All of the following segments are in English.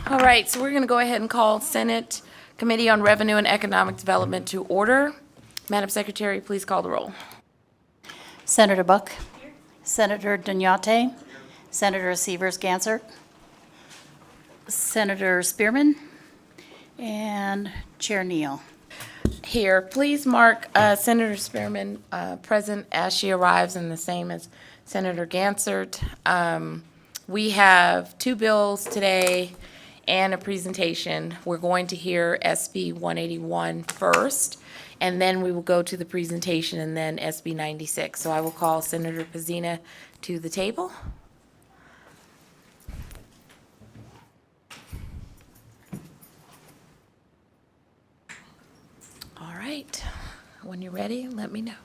All right, so we're going to go ahead and call Senate Committee on Revenue and Economic Development to order. Madam Secretary, please call the roll. Senator Buck. Senator Dunyate. Senator Severs-Gansert. Senator Spearman. And Chair Neal. Here, please mark Senator Spearman present as she arrives, and the same as Senator Gansert. We have two bills today and a presentation. We're going to hear SB 181 first, and then we will go to the presentation and then SB 96. So I will call Senator Pezzina to the table. All right, when you're ready, let me know.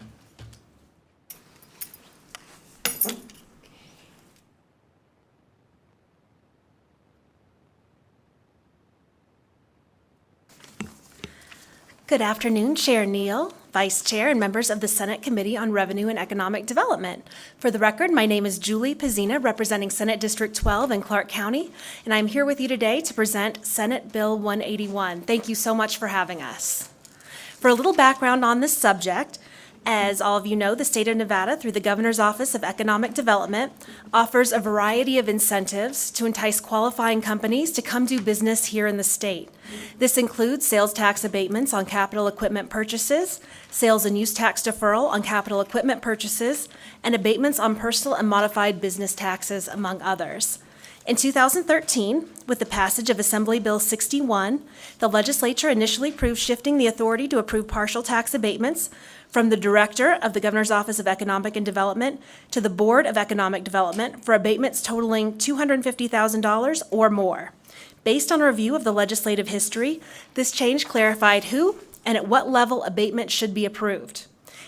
Good afternoon, Chair Neal, Vice Chair, and members of the Senate Committee on Revenue and Economic Development. For the record, my name is Julie Pezzina, representing Senate District 12 in Clark County, and I'm here with you today to present Senate Bill 181. Thank you so much for having us. For a little background on this subject, as all of you know, the state of Nevada, through the Governor's Office of Economic Development, offers a variety of incentives to entice qualifying companies to come do business here in the state. This includes sales tax abatements on capital equipment purchases, sales and use tax deferral on capital equipment purchases, and abatements on personal and modified business taxes, among others. In 2013, with the passage of Assembly Bill 61, the legislature initially approved shifting the authority to approve partial tax abatements from the Director of the Governor's Office of Economic and Development to the Board of Economic Development for abatements totaling $250,000 or more. Based on a review of the legislative history, this change clarified who and at what level abatement should be approved.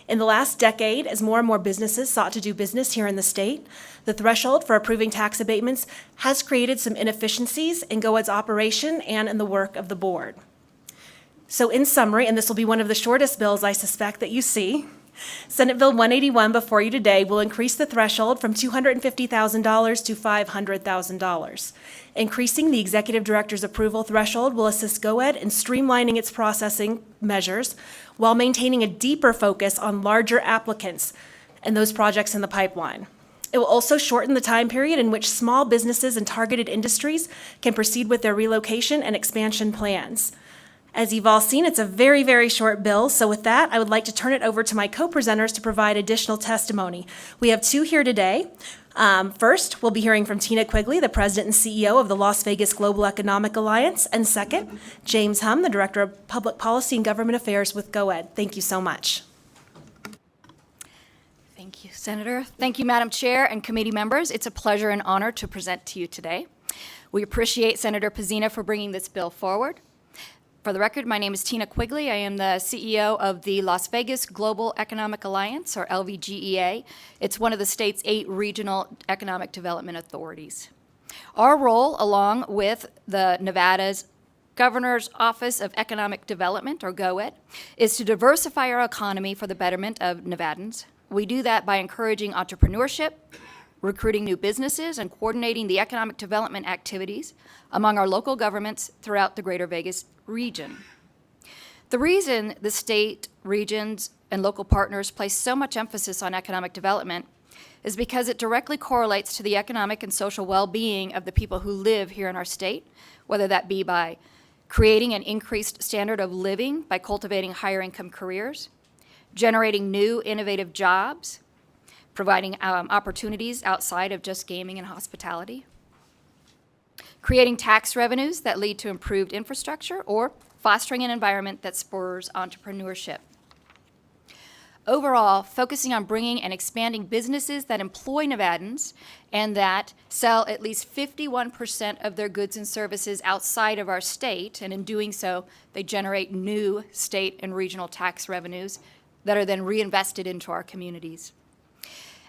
In the last decade, as more and more businesses sought to do business here in the state, the threshold for approving tax abatements has created some inefficiencies in GOED's operation and in the work of the board. So in summary, and this will be one of the shortest bills I suspect that you see, Senate Bill 181 before you today will increase the threshold from $250,000 to $500,000. Increasing the executive director's approval threshold will assist GOED in streamlining its processing measures while maintaining a deeper focus on larger applicants and those projects in the pipeline. It will also shorten the time period in which small businesses and targeted industries can proceed with their relocation and expansion plans. As you've all seen, it's a very, very short bill, so with that, I would like to turn it over to my co-presenters to provide additional testimony. We have two here today. First, we'll be hearing from Tina Quigley, the President and CEO of the Las Vegas Global Economic Alliance, and second, James Hum, the Director of Public Policy and Government Affairs with GOED. Thank you so much. Thank you, Senator. Thank you, Madam Chair and committee members. It's a pleasure and honor to present to you today. We appreciate Senator Pezzina for bringing this bill forward. For the record, my name is Tina Quigley. I am the CEO of the Las Vegas Global Economic Alliance, or LVGEA. It's one of the state's 8 regional economic development authorities. Our role, along with the Nevada's Governor's Office of Economic Development, or GOED, is to diversify our economy for the betterment of Nevadans. We do that by encouraging entrepreneurship, recruiting new businesses, and coordinating the economic development activities among our local governments throughout the Greater Vegas region. The reason the state, regions, and local partners place so much emphasis on economic development is because it directly correlates to the economic and social well-being of the people who live here in our state, whether that be by creating an increased standard of living by cultivating higher income careers, generating new innovative jobs, providing opportunities outside of just gaming and hospitality, creating tax revenues that lead to improved infrastructure, or fostering an environment that spurs entrepreneurship. Overall, focusing on bringing and expanding businesses that employ Nevadans and that sell at least 51% of their goods and services outside of our state, and in doing so, they generate new state and regional tax revenues that are then reinvested into our communities.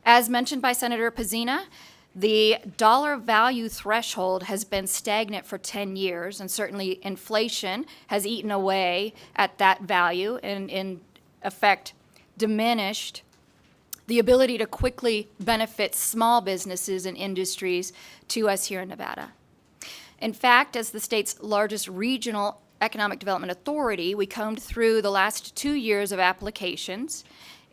As mentioned by Senator Pezzina, the dollar value threshold has been stagnant for 10 years, and certainly inflation has eaten away at that value and, in effect, diminished the ability to quickly benefit small businesses and industries to us here in Nevada. In fact, as the state's largest regional economic development authority, we combed through the last 2 years of applications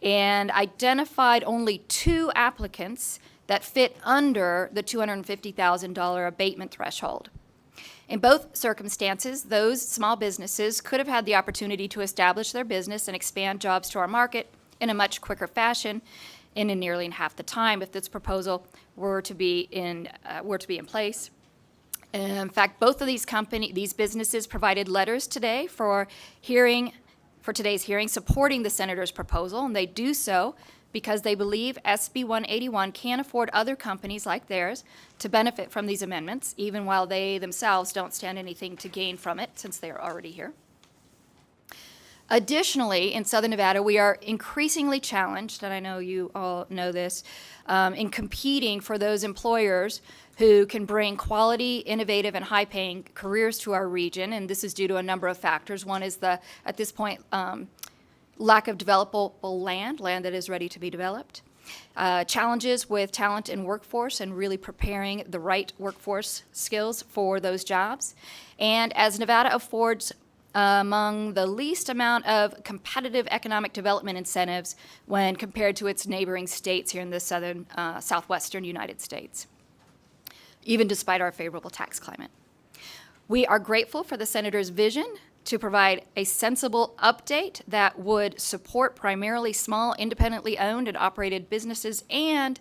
and identified only 2 applicants that fit under the $250,000 abatement threshold. In both circumstances, those small businesses could have had the opportunity to establish their business and expand jobs to our market in a much quicker fashion and in nearly half the time if this proposal were to be in place. In fact, both of these businesses provided letters today for today's hearing supporting the senator's proposal, and they do so because they believe SB 181 can afford other companies like theirs to benefit from these amendments, even while they themselves don't stand anything to gain from it since they are already here. Additionally, in Southern Nevada, we are increasingly challenged, and I know you all know this, in competing for those employers who can bring quality, innovative, and high-paying careers to our region, and this is due to a number of factors. One is at this point, lack of developable land that is ready to be developed, challenges with talent and workforce and really preparing the right workforce skills for those jobs, and as Nevada affords among the least amount of competitive economic development incentives when compared to its neighboring states here in the southwestern United States, even despite our favorable tax climate. We are grateful for the senator's vision to provide a sensible update that would support primarily small, independently owned and operated businesses and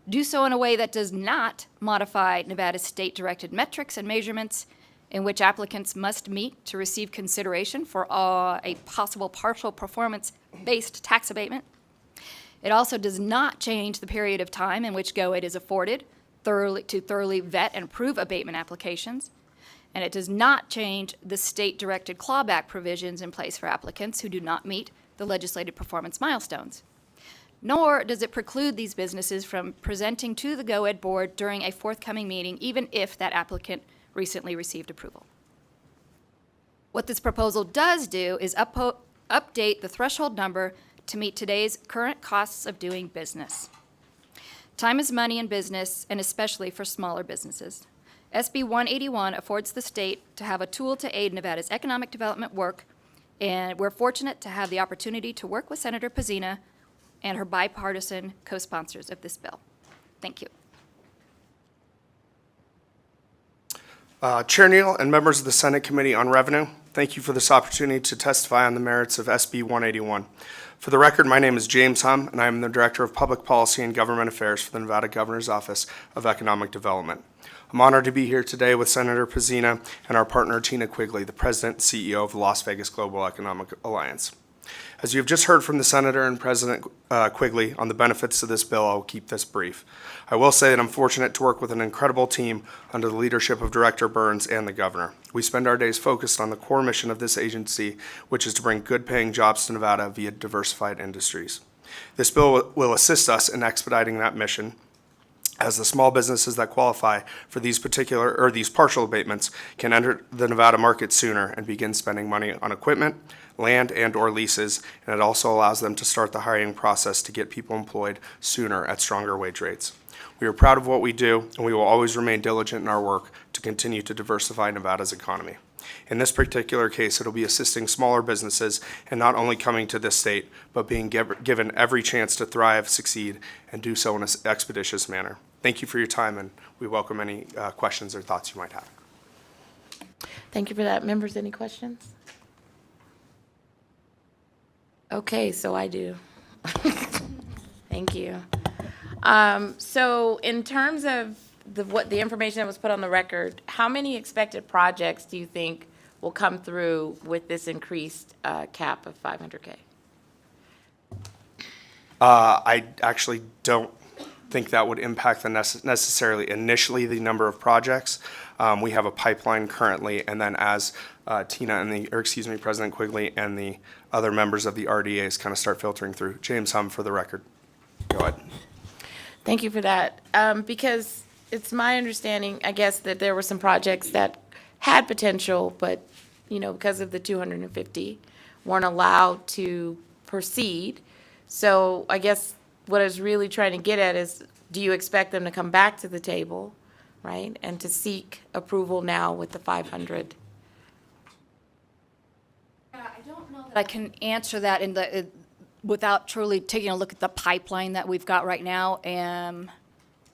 do so in a way that does not modify Nevada's state-directed metrics and measurements in which applicants must meet to receive consideration for a possible partial performance-based tax abatement. It also does not change the period of time in which GOED is afforded to thoroughly vet and approve abatement applications. And it does not change the state-directed clawback provisions in place for applicants who do not meet the legislated performance milestones. Nor does it preclude these businesses from presenting to the GOED board during a forthcoming meeting, even if that applicant recently received approval. What this proposal does do is update the threshold number to meet today's current costs of doing business. Time is money in business, and especially for smaller businesses. SB 181 affords the state to have a tool to aid Nevada's economic development work, and we're fortunate to have the opportunity to work with Senator Pezzina and her bipartisan co-sponsors of this bill. Thank you. Chair Neal and members of the Senate Committee on Revenue, thank you for this opportunity to testify on the merits of SB 181. For the record, my name is James Hum, and I am the Director of Public Policy and Government Affairs for the Nevada Governor's Office of Economic Development. I'm honored to be here today with Senator Pezzina and our partner Tina Quigley, the President and CEO of the Las Vegas Global Economic Alliance. As you have just heard from the Senator and President Quigley on the benefits of this bill, I will keep this brief. I will say that I'm fortunate to work with an incredible team under the leadership of Director Burns and the Governor. We spend our days focused on the core mission of this agency, which is to bring good-paying jobs to Nevada via diversified industries. This bill will assist us in expediting that mission, as the small businesses that qualify for these partial abatements can enter the Nevada market sooner and begin spending money on equipment, land, and/or leases, and it also allows them to start the hiring process to get people employed sooner at stronger wage rates. We are proud of what we do, and we will always remain diligent in our work to continue to diversify Nevada's economy. In this particular case, it'll be assisting smaller businesses and not only coming to this state, but being given every chance to thrive, succeed, and do so in an expeditious manner. Thank you for your time, and we welcome any questions or thoughts you might have. Thank you for that. Members, any questions? Okay, so I do. Thank you. So in terms of the information that was put on the record, how many expected projects do you think will come through with this increased cap of 500K? I actually don't think that would impact necessarily initially the number of projects. We have a pipeline currently, and then as President Quigley and the other members of the RDAs kind of start filtering through. James Hum for the record. Go ahead. Thank you for that. Because it's my understanding, I guess, that there were some projects that had potential, but, because of the 250, weren't allowed to proceed. So I guess what I was really trying to get at is, do you expect them to come back to the table right? And to seek approval now with the 500. I don't know that I can answer that without truly taking a look at the pipeline that we've got right now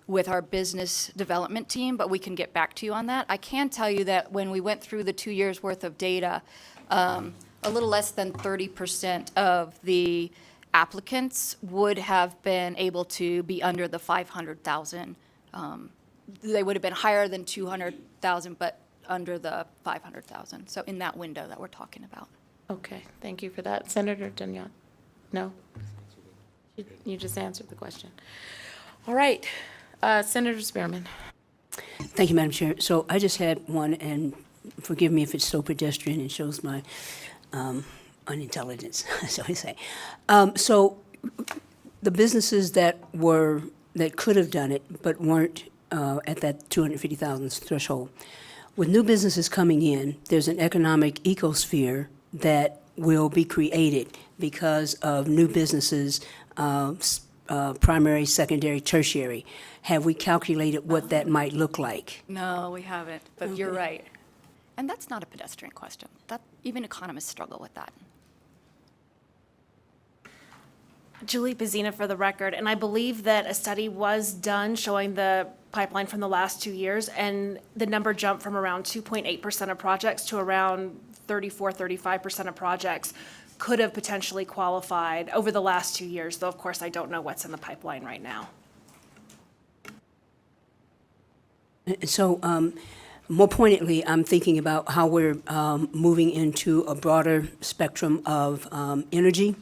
with our business development team, but we can get back to you on that. I can tell you that when we went through the 2 years' worth of data, a little less than 30% of the applicants would have been able to be under the 500,000. They would have been higher than 200,000, but under the 500,000. So in that window that we're talking about. Okay, thank you for that. Senator Duniat? No? You just answered the question. All right, Senator Spearman. Thank you, Madam Chair. So I just had one, and forgive me if it's so pedestrian and shows my unintelligence, shall we say. So the businesses that could have done it but weren't at that 250,000 threshold, with new businesses coming in, there's an economic ecosphere that will be created because of new businesses, primary, secondary, tertiary. Have we calculated what that might look like? No, we haven't, but you're right. And that's not a pedestrian question. Even economists struggle with that. Julie Pazina for the record, and I believe that a study was done showing the pipeline from the last 2 years, and the number jumped from around 2.8% of projects to around 35% of projects could have potentially qualified over the last 2 years, though of course I don't know what's in the pipeline right now. So more poignantly, I'm thinking about how we're moving into a broader spectrum of energy.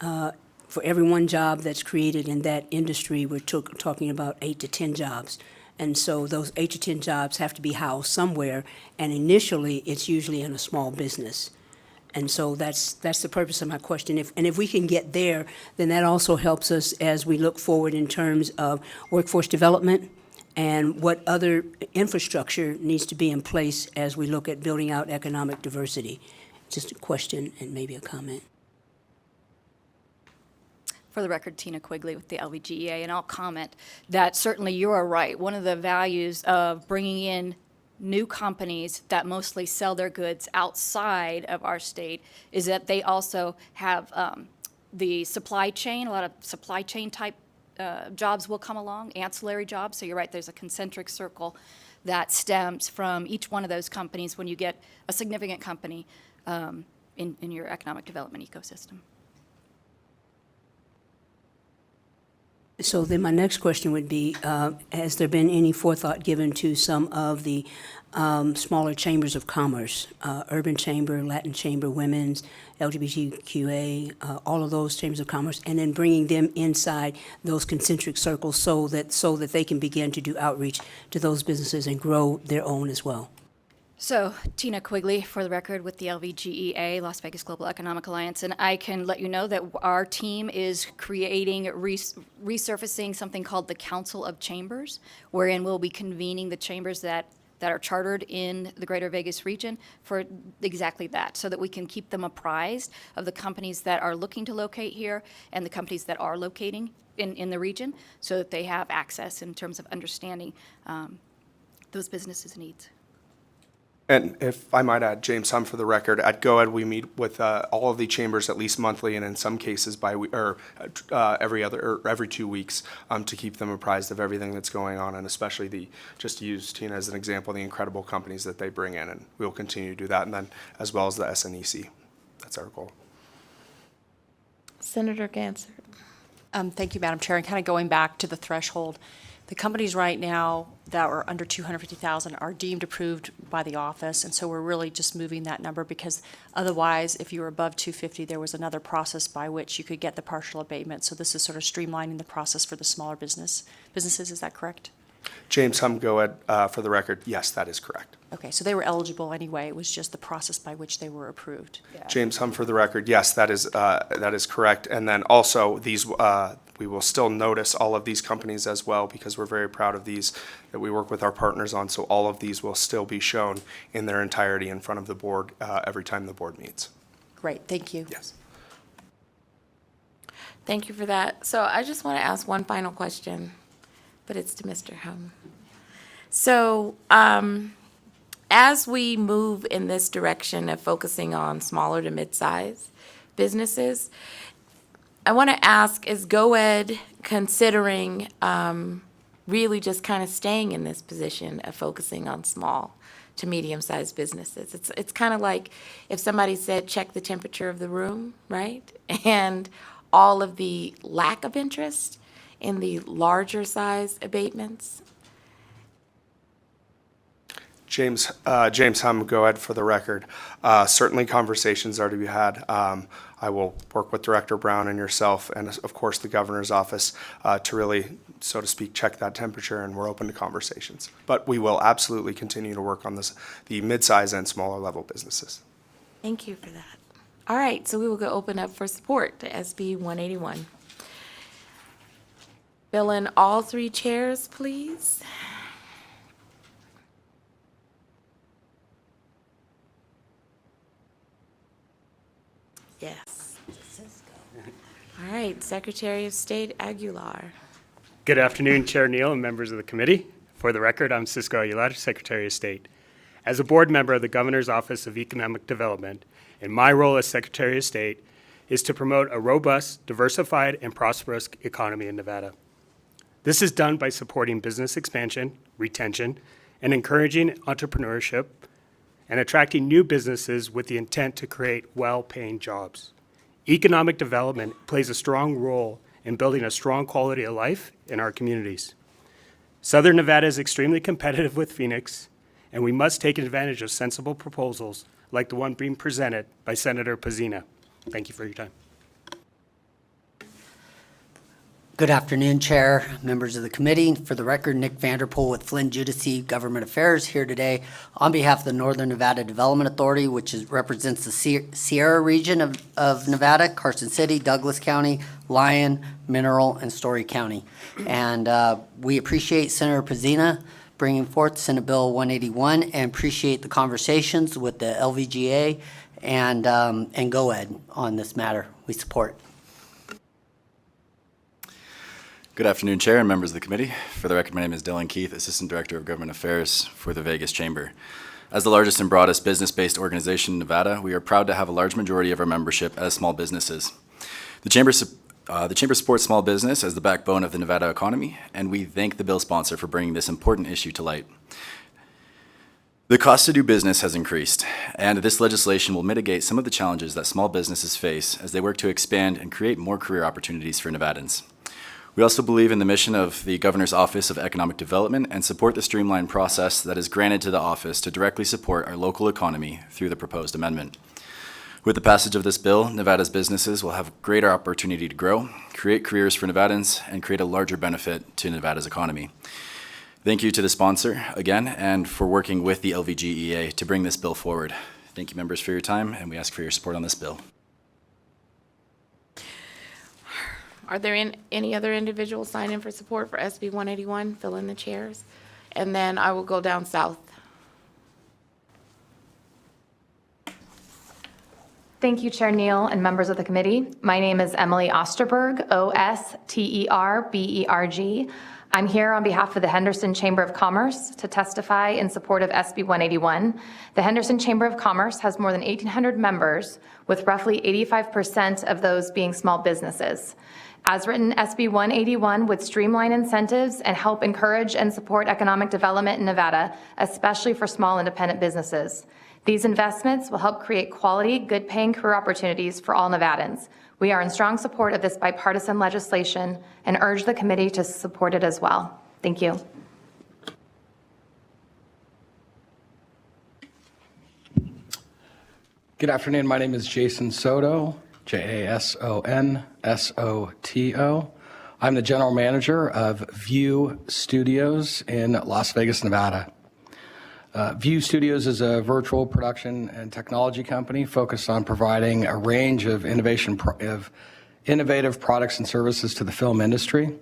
For every one job that's created in that industry, we're talking about 8 to 10 jobs. And so those 8 to 10 jobs have to be housed somewhere, and initially, it's usually in a small business. And so that's the purpose of my question. If we can get there, then that also helps us as we look forward in terms of workforce development and what other infrastructure needs to be in place as we look at building out economic diversity. Just a question and maybe a comment. For the record, Tina Quigley with the LVGEA, and I'll comment that certainly you are right. One of the values of bringing in new companies that mostly sell their goods outside of our state is that they also have the supply chain. A lot of supply chain type jobs will come along, ancillary jobs. So you're right, there's a concentric circle that stems from each one of those companies when you get a significant company in your economic development ecosystem. So then my next question would be, has there been any forethought given to some of the smaller chambers of commerce, Urban Chamber, Latin Chamber, Women's, LGBTQA, all of those chambers of commerce, and then bringing them inside those concentric circles so that they can begin to do outreach to those businesses and grow their own as well? So, Tina Quigley, for the record, with the LVGEA, Las Vegas Global Economic Alliance, and I can let you know that our team is creating, resurfacing something called the Council of Chambers, wherein we'll be convening the chambers that are chartered in the greater Vegas region for exactly that, so that we can keep them apprised of the companies that are looking to locate here and the companies that are locating in the region, so that they have access in terms of understanding those businesses' needs. And if I might add, James Hum for the record, at GOED, we meet with all of the chambers at least monthly, and in some cases every 2 weeks, to keep them apprised of everything that's going on, and especially just to use Tina as an example, the incredible companies that they bring in, and we'll continue to do that, and then as well as the SNEC. That's our goal. Senator Gansert. Thank you, Madam Chair. And kind of going back to the threshold, the companies right now that are under 250,000 are deemed approved by the office, and so we're really just moving that number because otherwise, if you were above 250, there was another process by which you could get the partial abatement. So this is sort of streamlining the process for the smaller businesses. Is that correct? James Hum, GOED, for the record, yes, that is correct. Okay, so they were eligible anyway. It was just the process by which they were approved. James Hum, for the record, yes, that is correct. And then also these, we will still notice all of these companies as well because we're very proud of these that we work with our partners on. So all of these will still be shown in their entirety in front of the board every time the board meets. Great, thank you. Yes. Thank you for that. So I just want to ask one final question, but it's to Mr. Hum. So, as we move in this direction of focusing on smaller to mid-size businesses, I want to ask, is GoEd considering really just kind of staying in this position of focusing on small to medium-sized businesses? It's kind of like if somebody said, check the temperature of the room, right? And all of the lack of interest in the larger size abatements. James Hum, go ahead for the record. Certainly conversations are to be had. I will work with Director Brown and yourself and of course the governor's office to really, so to speak, check that temperature, and we're open to conversations. But we will absolutely continue to work on the mid-size and smaller level businesses. Thank you for that. All right, so we will go open up for support to SB 181. Fill in all three chairs, please. Yes. All right, Secretary of State Aguilar. Good afternoon, Chair Neal and members of the committee. For the record, I'm Cisco Aguilar, Secretary of State. As a board member of the Governor's Office of Economic Development, and my role as Secretary of State is to promote a robust, diversified, and prosperous economy in Nevada. This is done by supporting business expansion, retention, and encouraging entrepreneurship, and attracting new businesses with the intent to create well-paying jobs. Economic development plays a strong role in building a strong quality of life in our communities. Southern Nevada is extremely competitive with Phoenix, and we must take advantage of sensible proposals like the one being presented by Senator Pezzina. Thank you for your time. Good afternoon, Chair, members of the committee. For the record, Nick Vanderpool with Flynn Judici Government Affairs here today on behalf of the Northern Nevada Development Authority, which represents the Sierra region of Nevada, Carson City, Douglas County, Lyon, Mineral, and Story County. And we appreciate Senator Pezzina bringing forth Senate Bill 181 and appreciate the conversations with the LVGA and GoEd on this matter. We support. Good afternoon, Chair and members of the committee. For the record, my name is Dylan Keith, Assistant Director of Government Affairs for the Vegas Chamber. As the largest and broadest business-based organization in Nevada, we are proud to have a large majority of our membership as small businesses. The Chamber supports small business as the backbone of the Nevada economy, and we thank the bill sponsor for bringing this important issue to light. The cost to do business has increased, and this legislation will mitigate some of the challenges that small businesses face as they work to expand and create more career opportunities for Nevadans. We also believe in the mission of the Governor's Office of Economic Development and support the streamlined process that is granted to the office to directly support our local economy through the proposed amendment. With the passage of this bill, Nevada's businesses will have greater opportunity to grow, create careers for Nevadans, and create a larger benefit to Nevada's economy. Thank you to the sponsor again and for working with the LVGEA to bring this bill forward. Thank you, members, for your time, and we ask for your support on this bill. Are there any other individuals sign in for support for SB 181? Fill in the chairs. And then I will go down south. Thank you, Chair Neal and members of the committee. My name is Emily Osterberg, Osterberg. I'm here on behalf of the Henderson Chamber of Commerce to testify in support of SB 181. The Henderson Chamber of Commerce has more than 1,800 members, with roughly 85% of those being small businesses. As written, SB 181 would streamline incentives and help encourage and support economic development in Nevada, especially for small independent businesses. These investments will help create quality, good-paying career opportunities for all Nevadans. We are in strong support of this bipartisan legislation and urge the committee to support it as well. Thank you. Good afternoon. My name is Jason Soto, Jasonsoto. I'm the general manager of View Studios in Las Vegas, Nevada. View Studios is a virtual production and technology company focused on providing a range of innovative products and services to the film industry.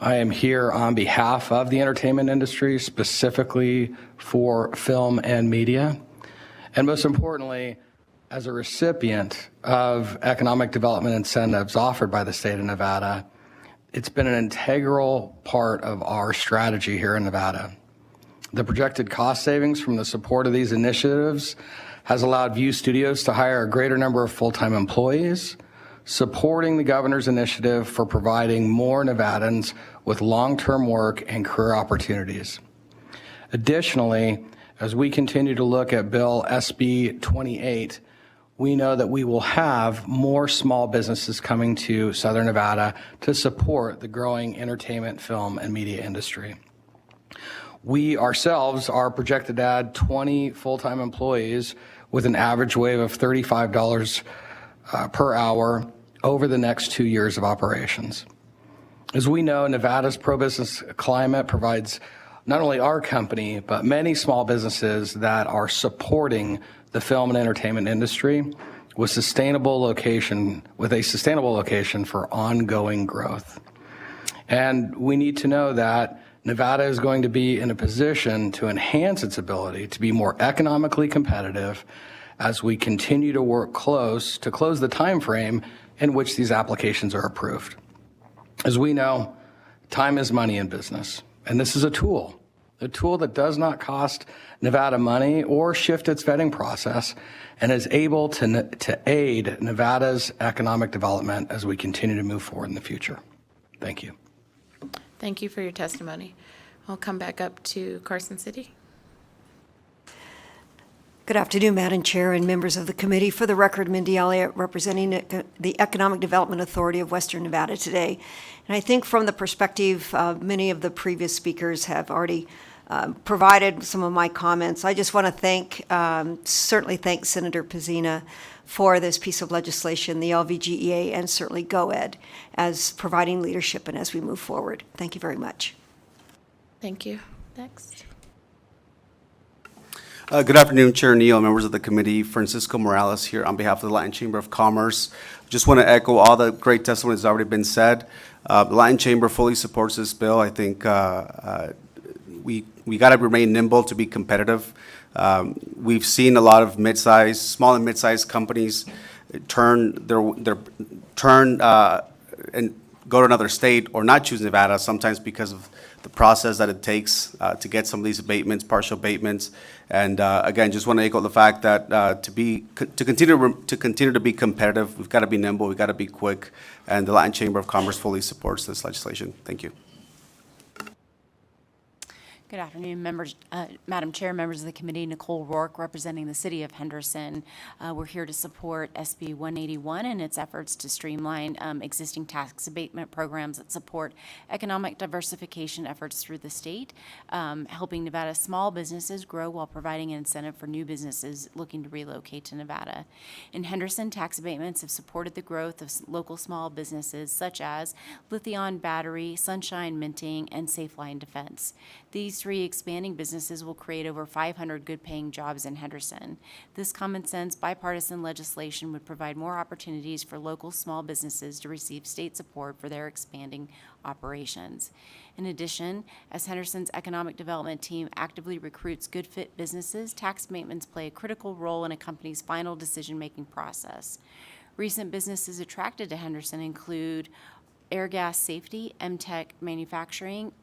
I am here on behalf of the entertainment industry, specifically for film and media, and most importantly, as a recipient of economic development incentives offered by the state of Nevada. It's been an integral part of our strategy here in Nevada. The projected cost savings from the support of these initiatives has allowed View Studios to hire a greater number of full-time employees, supporting the governor's initiative for providing more Nevadans with long-term work and career opportunities. Additionally, as we continue to look at Bill SB 28, we know that we will have more small businesses coming to Southern Nevada to support the growing entertainment, film, and media industry. We ourselves are projected to add 20 full-time employees with an average wage of $35 per hour over the next 2 years of operations. As we know, Nevada's pro-business climate provides not only our company, but many small businesses that are supporting the film and entertainment industry with a sustainable location for ongoing growth. And we need to know that Nevada is going to be in a position to enhance its ability to be more economically competitive as we continue to work to close the time frame in which these applications are approved. As we know, time is money in business, and this is a tool that does not cost Nevada money or shift its vetting process and is able to aid Nevada's economic development as we continue to move forward in the future. Thank you. Thank you for your testimony. I'll come back up to Carson City. Good afternoon, Madam Chair and members of the committee. For the record, Mindy Elliott, representing the Economic Development Authority of Western Nevada today. And I think from the perspective many of the previous speakers have already provided some of my comments, I just want to certainly thank Senator Pezzina for this piece of legislation, the LVGEA, and certainly GOED as providing leadership and as we move forward. Thank you very much. Thank you. Next. Good afternoon, Chair Neal, members of the committee. Francisco Morales here on behalf of the Latin Chamber of Commerce. Just want to echo all the great testimony that's already been said. The Latin Chamber fully supports this bill. I think we got to remain nimble to be competitive. We've seen a lot of small and mid-sized companies turn and go to another state or not choose Nevada, sometimes because of the process that it takes to get some of these abatements, partial abatements. And again, just want to echo the fact that to continue to be competitive, we've got to be nimble, we've got to be quick, and the Latin Chamber of Commerce fully supports this legislation. Thank you. Good afternoon, members, Madam Chair, members of the committee. Nicole Rourke, representing the City of Henderson. We're here to support SB 181 and its efforts to streamline existing tax abatement programs that support economic diversification efforts through the state, helping Nevada small businesses grow while providing an incentive for new businesses looking to relocate to Nevada. In Henderson, tax abatements have supported the growth of local small businesses such as Lithion Battery, Sunshine Minting, and Safeline Defense. These three expanding businesses will create over 500 good-paying jobs in Henderson. This common-sense bipartisan legislation would provide more opportunities for local small businesses to receive state support for their expanding operations. In addition, as Henderson's economic development team actively recruits good-fit businesses, tax abatements play a critical role in a company's final decision-making process. Recent businesses attracted to Henderson include Airgas Safety, MTech Manufacturing,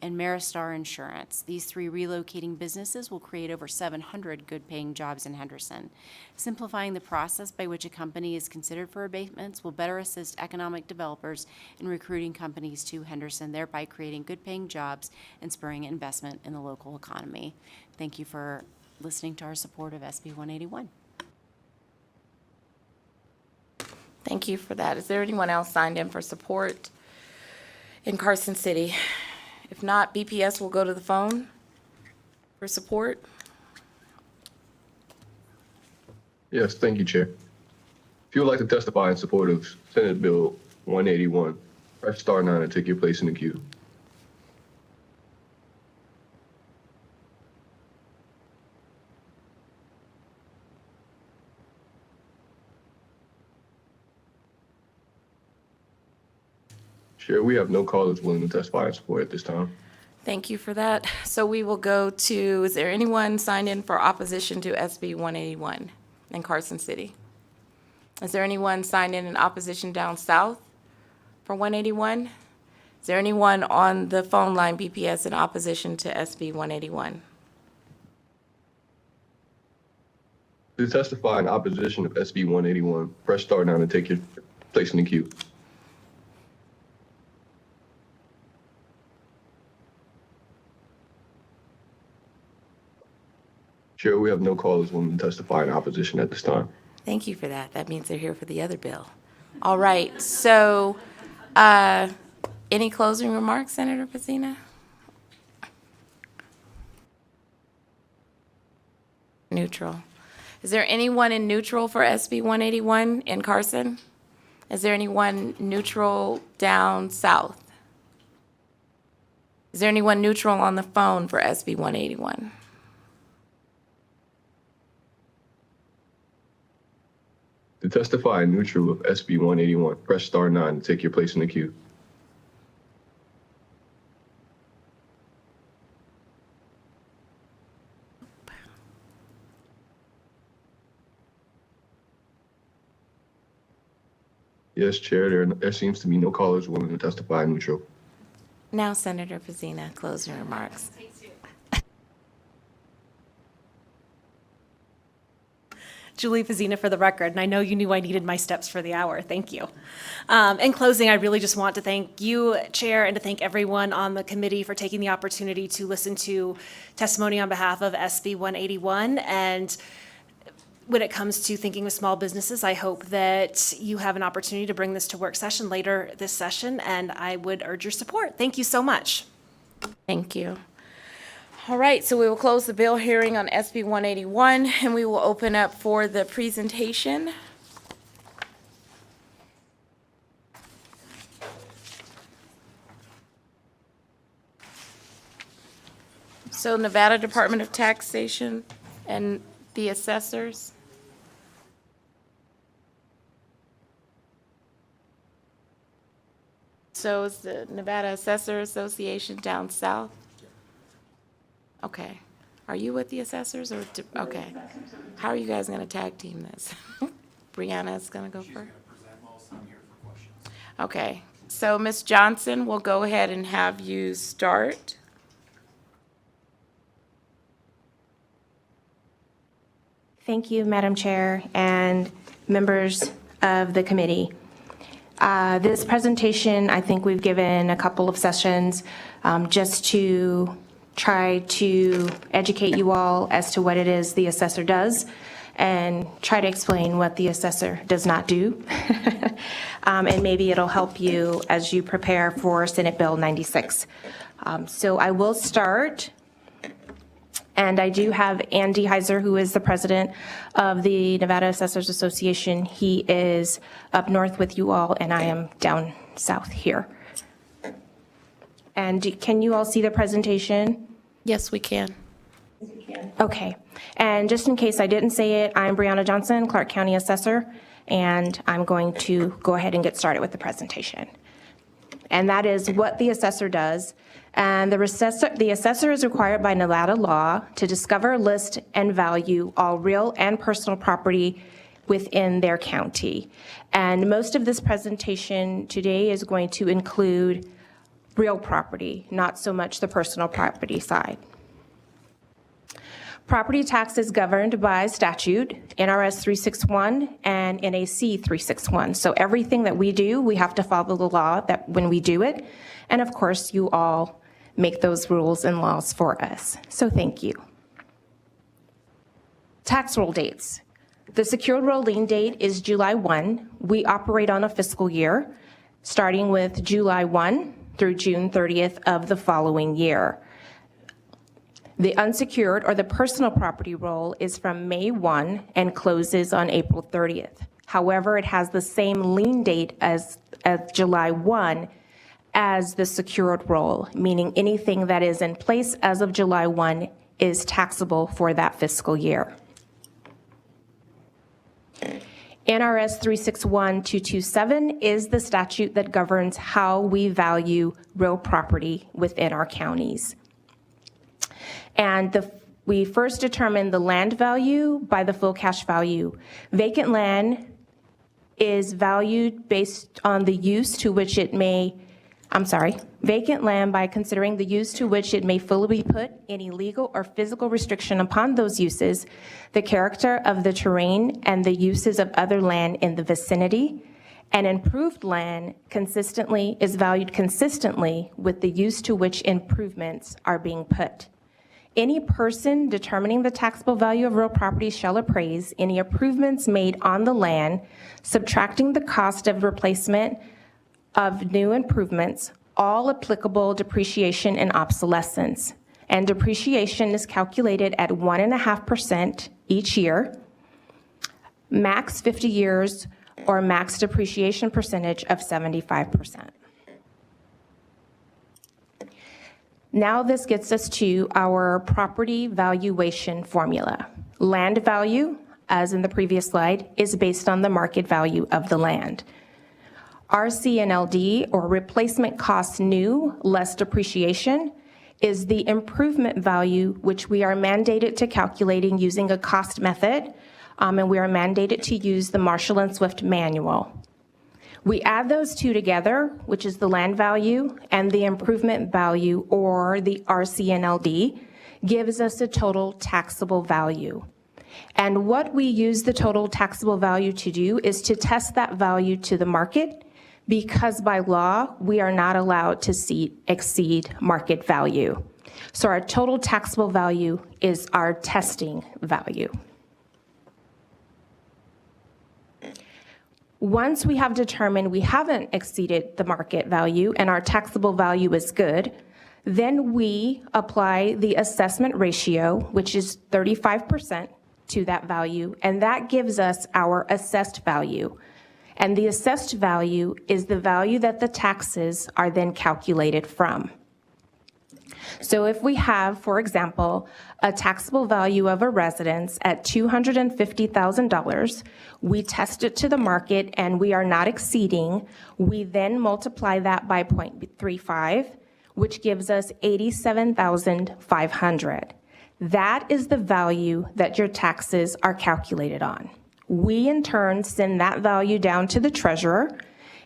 and Maristar Insurance. These three relocating businesses will create over 700 good-paying jobs in Henderson. Simplifying the process by which a company is considered for abatements will better assist economic developers in recruiting companies to Henderson, thereby creating good-paying jobs and spurring investment in the local economy. Thank you for listening to our support of SB 181. Thank you for that. Is there anyone else signed in for support in Carson City? If not, BPS will go to the phone for support. Yes, thank you, Chair. If you would like to testify in support of Senate Bill 181, press star 9 to take your place in the queue. Chair, we have no callers willing to testify in support at this time. Thank you for that. So we will go to, is there anyone signed in for opposition to SB 181 in Carson City? Is there anyone signed in opposition down south for 181? Is there anyone on the phone line BPS in opposition to SB 181? To testify in opposition of SB 181, press star now to take your place in the queue. Chair, we have no callers willing to testify in opposition at this time. Thank you for that. That means they're here for the other bill. All right, so any closing remarks, Senator Pacina? Neutral. Is there anyone in neutral for SB 181 in Carson? Is there anyone neutral down south? Is there anyone neutral on the phone for SB 181? To testify in neutral of SB 181, press star 9 to take your place in the queue. Yes, Chair, there seems to be no callers willing to testify in neutral. Now, Senator Pacina, closing remarks. Julie Pazina for the record, and I know you knew I needed my steps for the hour. Thank you. In closing, I really just want to thank you, Chair, and to thank everyone on the committee for taking the opportunity to listen to testimony on behalf of SB 181. And when it comes to thinking of small businesses, I hope that you have an opportunity to bring this to work session later this session, and I would urge your support. Thank you so much. Thank you. All right, so we will close the bill hearing on SB 181, and we will open up for the presentation. So Nevada Department of Taxation and the assessors. So is the Nevada Assessor Association down south? Okay. Are you with the assessors or, okay. How are you guys going to tag team this? Brianna's going to go first? Okay. So Ms. Johnson, we'll go ahead and have you start. Thank you, Madam Chair and members of the committee. This presentation, I think we've given a couple of sessions just to try to educate you all as to what it is the assessor does and try to explain what the assessor does not do. And maybe it'll help you as you prepare for Senate Bill 96. So I will start. And I do have Andy Heiser, who is the president of the Nevada Assessors Association. He is up north with you all, and I am down south here. And can you all see the presentation? Yes, we can. Okay. And just in case I didn't say it, I'm Brianna Johnson, Clark County Assessor, and I'm going to go ahead and get started with the presentation. And that is what the assessor does. And the assessor is required by Nevada law to discover, list, and value all real and personal property within their county. And most of this presentation today is going to include real property, not so much the personal property side. Property tax is governed by statute, NRS 361 and NAC 361. So everything that we do, we have to follow the law that when we do it. And of course, you all make those rules and laws for us. So thank you. Tax roll dates. The secured roll lien date is July 1. We operate on a fiscal year, starting with July 1 through June 30th of the following year. The unsecured or the personal property roll is from May 1 and closes on April 30th. However, it has the same lien date as July 1 as the secured roll, meaning anything that is in place as of July 1 is taxable for that fiscal year. NRS 361-227 is the statute that governs how we value real property within our counties. And we first determine the land value by the full cash value. Vacant land is valued based on the use to which it may vacant land by considering the use to which it may fully be put, any legal or physical restriction upon those uses, the character of the terrain and the uses of other land in the vicinity, and improved land consistently is valued consistently with the use to which improvements are being put. Any person determining the taxable value of real property shall appraise any improvements made on the land, subtracting the cost of replacement of new improvements, all applicable depreciation and obsolescence. And depreciation is calculated at 1.5% each year, max 50 years, or max depreciation percentage of 75%. Now this gets us to our property valuation formula. Land value, as in the previous slide, is based on the market value of the land. RCNLD, or replacement cost new less depreciation, is the improvement value which we are mandated to calculating using a cost method, and we are mandated to use the Marshall and Swift manual. We add those two together, which is the land value and the improvement value, or the RCNLD, gives us a total taxable value. And what we use the total taxable value to do is to test that value to the market, because by law, we are not allowed to exceed market value. So our total taxable value is our testing value. Once we have determined we haven't exceeded the market value and our taxable value is good, then we apply the assessment ratio, which is 35%, to that value, and that gives us our assessed value. And the assessed value is the value that the taxes are then calculated from. So if we have, for example, a taxable value of a residence at $250,000, we test it to the market and we are not exceeding, we then multiply that by 0.35, which gives us $87,500. That is the value that your taxes are calculated on. We, in turn, send that value down to the treasurer,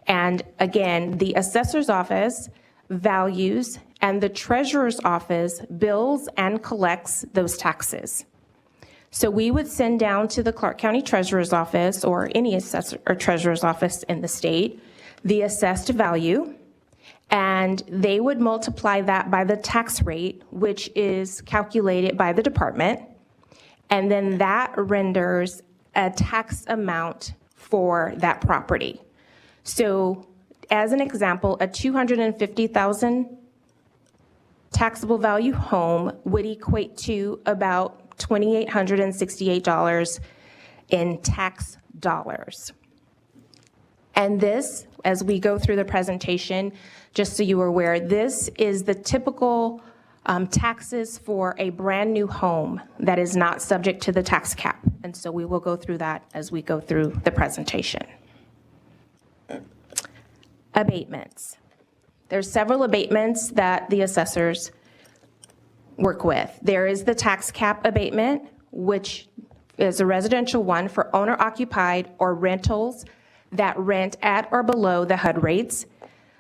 and again, the assessor's office values and the treasurer's office bills and collects those taxes. So we would send down to the Clark County Treasurer's Office, or any assessor or treasurer's office in the state, the assessed value, and they would multiply that by the tax rate, which is calculated by the department, and then that renders a tax amount for that property. So as an example, a $250,000 taxable value home would equate to about $2,868 in tax dollars. And this, as we go through the presentation, just so you are aware, this is the typical taxes for a brand new home that is not subject to the tax cap. And so we will go through that as we go through the presentation. Abatements. There's several abatements that the assessors work with. There is the tax cap abatement, which is a residential one for owner-occupied or rentals that rent at or below the HUD rates.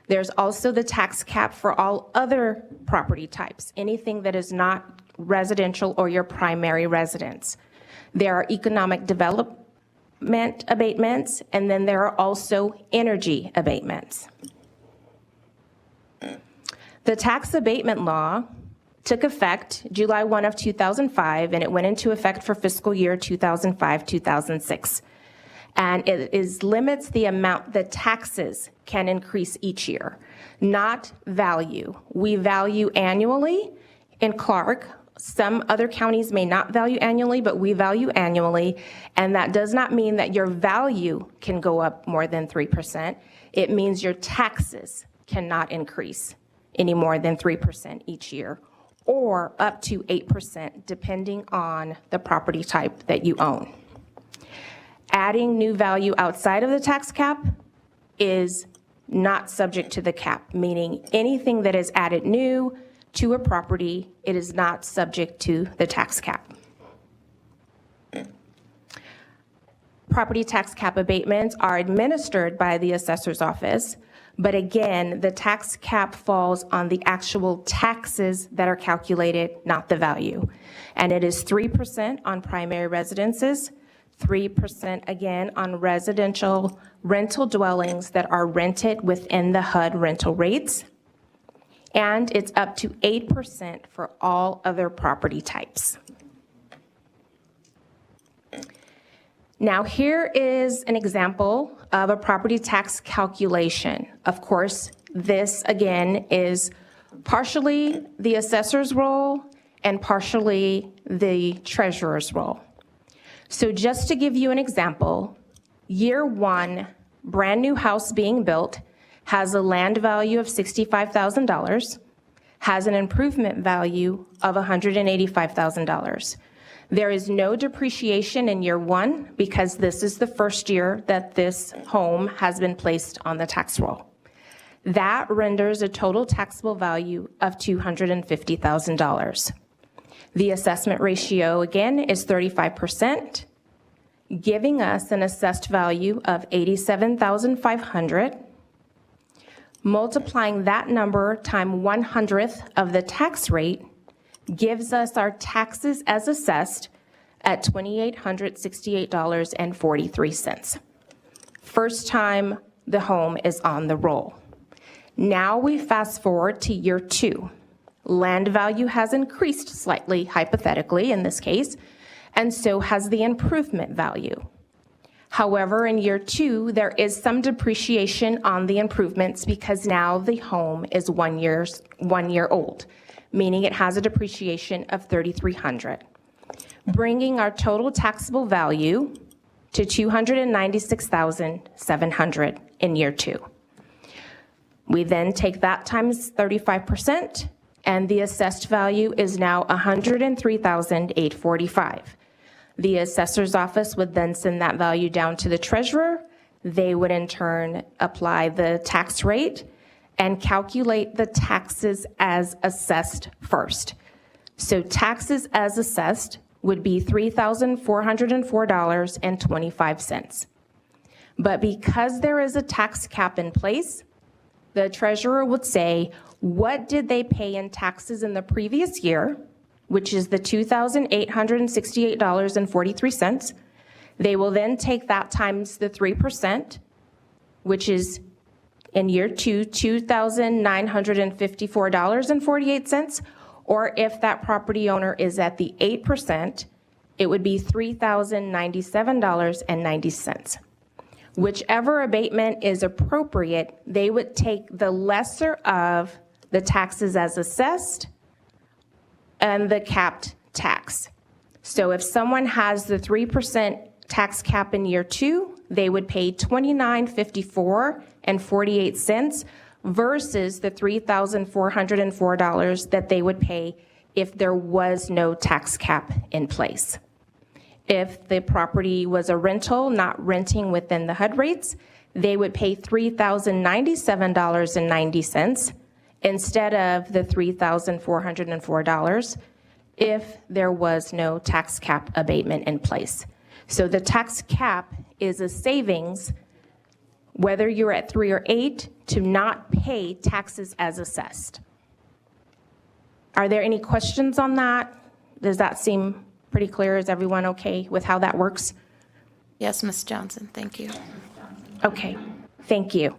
There's also the tax cap for all other property types, anything that is not residential or your primary residence. There are economic development abatements, and then there are also energy abatements. The tax abatement law took effect July 1 of 2005, and it went into effect for fiscal year 2005-2006. And it limits the amount that taxes can increase each year, not value. We value annually in Clark. Some other counties may not value annually, but we value annually, and that does not mean that your value can go up more than 3%. It means your taxes cannot increase any more than 3% each year, or up to 8% depending on the property type that you own. Adding new value outside of the tax cap is not subject to the cap, meaning anything that is added new to a property, it is not subject to the tax cap. Property tax cap abatements are administered by the assessor's office, But again, the tax cap falls on the actual taxes that are calculated, not the value. And it is 3% on primary residences, 3% again on residential rental dwellings that are rented within the HUD rental rates, and it's up to 8% for all other property types. Now, here is an example of a property tax calculation. Of course, this again is partially the assessor's role and partially the treasurer's role. So just to give you an example, year one, brand new house being built has a land value of $65,000, has an improvement value of $185,000. There is no depreciation in year one because this is the first year that this home has been placed on the tax roll. That renders a total taxable value of $250,000. The assessment ratio, again, is 35%, giving us an assessed value of $87,500. Multiplying that number times 100th of the tax rate gives us our taxes as assessed at $2,868.43. First time the home is on the roll. Now we fast forward to year two. Land value has increased slightly, hypothetically in this case, and so has the improvement value. However, in year two, there is some depreciation on the improvements because now the home is 1 year old, meaning it has a depreciation of $3,300, bringing our total taxable value to $296,700 in year two. We then take that times 35%, and the assessed value is now $103,845. The assessor's office would then send that value down to the treasurer. They would in turn apply the tax rate and calculate the taxes as assessed first. So taxes as assessed would be $3,404.25. But because there is a tax cap in place, the treasurer would say, what did they pay in taxes in the previous year, which is the $2,868.43. They will then take that times the 3%, which is in year two, $2,954.48, or if that property owner is at the 8%, it would be $3,097.90. Whichever abatement is appropriate, they would take the lesser of the taxes as assessed and the capped tax. So if someone has the 3% tax cap in year two, they would pay $29.54 versus the $3,404 that they would pay if there was no tax cap in place. If the property was a rental, not renting within the HUD rates, they would pay $3,097.90 instead of the $3,404 if there was no tax cap abatement in place. So the tax cap is a savings, whether you're at 3 or 8, to not pay taxes as assessed. Are there any questions on that? Does that seem pretty clear? Is everyone okay with how that works? Yes, Ms. Johnson, thank you. Okay, thank you.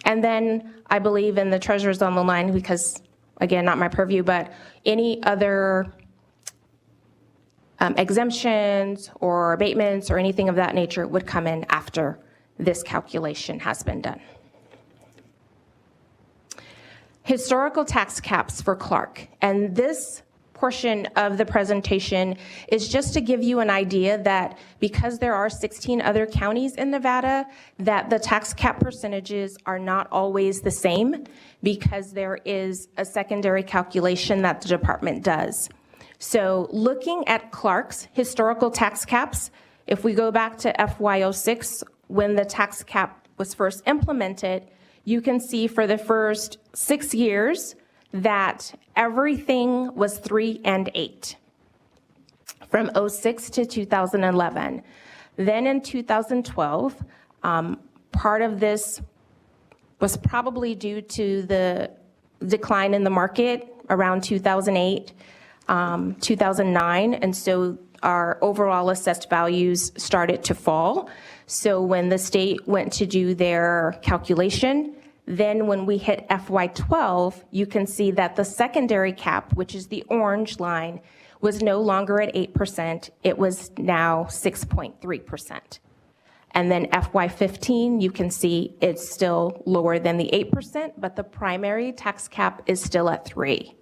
And then I believe in the treasurer's on the line because, again, not my purview, but any other exemptions or abatements or anything of that nature would come in after this calculation has been done. Historical tax caps for Clark. And this portion of the presentation is just to give you an idea that because there are 16 other counties in Nevada, that the tax cap percentages are not always the same because there is a secondary calculation that the department does. So looking at Clark's historical tax caps, if we go back to FY06, when the tax cap was first implemented, you can see for the first 6 years that everything was 3 and 8 from 06 to 2011. Then in 2012, part of this was probably due to the decline in the market around 2008, 2009, and so our overall assessed values started to fall. So when the state went to do their calculation, then when we hit FY12, you can see that the secondary cap, which is the orange line, was no longer at 8%, it was now 6.3%. And then FY15, you can see it's still lower than the 8%, but the primary tax cap is still at 3.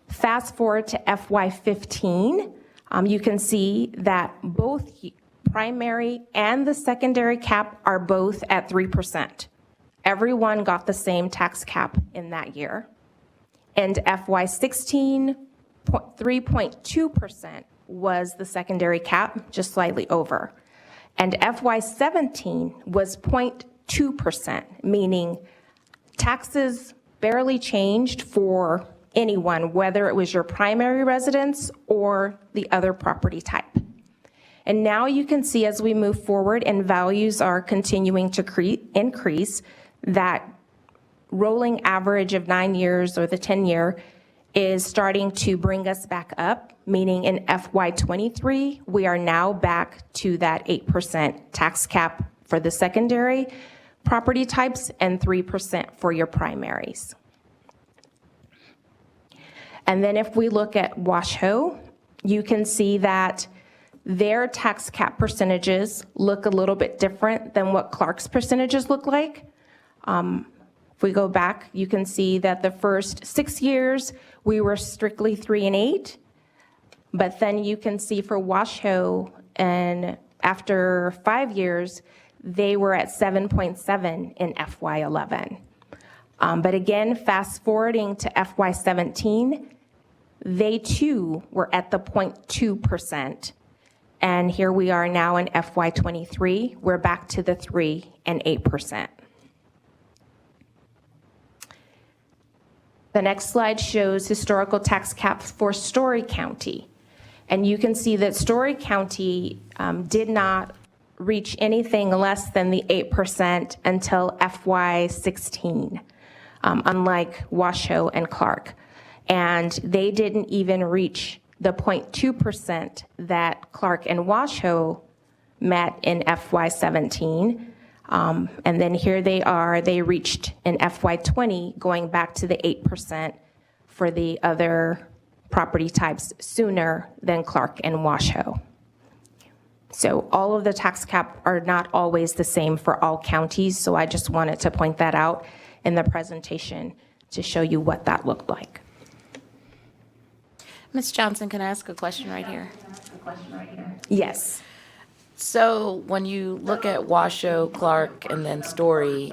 Fast forward to FY15, you can see that both primary and the secondary cap are both at 3%. Everyone got the same tax cap in that year. And FY16, 3.2% was the secondary cap, just slightly over. And FY17 was 0.2%, meaning taxes barely changed for anyone, whether it was your primary residence or the other property type. And now you can see as we move forward and values are continuing to increase, that rolling average of 9 years or the 10-year is starting to bring us back up, meaning in FY23, we are now back to that 8% tax cap for the secondary property types and 3% for your primaries. And then if we look at Washoe, you can see that their tax cap percentages look a little bit different than what Clark's percentages look like. If we go back, you can see that the first 6 years, we were strictly 3 and 8. But then you can see for Washoe, and after 5 years, they were at 7.7 in FY11. But again, fast forwarding to FY17, they too were at the 0.2%. And here we are now in FY23, we're back to the 3 and 8%. The next slide shows historical tax caps for Story County. And you can see that Story County did not reach anything less than the 8% until FY16, unlike Washoe and Clark. And they didn't even reach the 0.2% that Clark and Washoe met in FY17. And then here they are, they reached in FY20, going back to the 8% for the other property types sooner than Clark and Washoe. So all of the tax cap are not always the same for all counties, so I just wanted to point that out in the presentation to show you what that looked like. Ms. Johnson, can I ask a question right here? Yes. So when you look at Washoe, Clark, and then Story,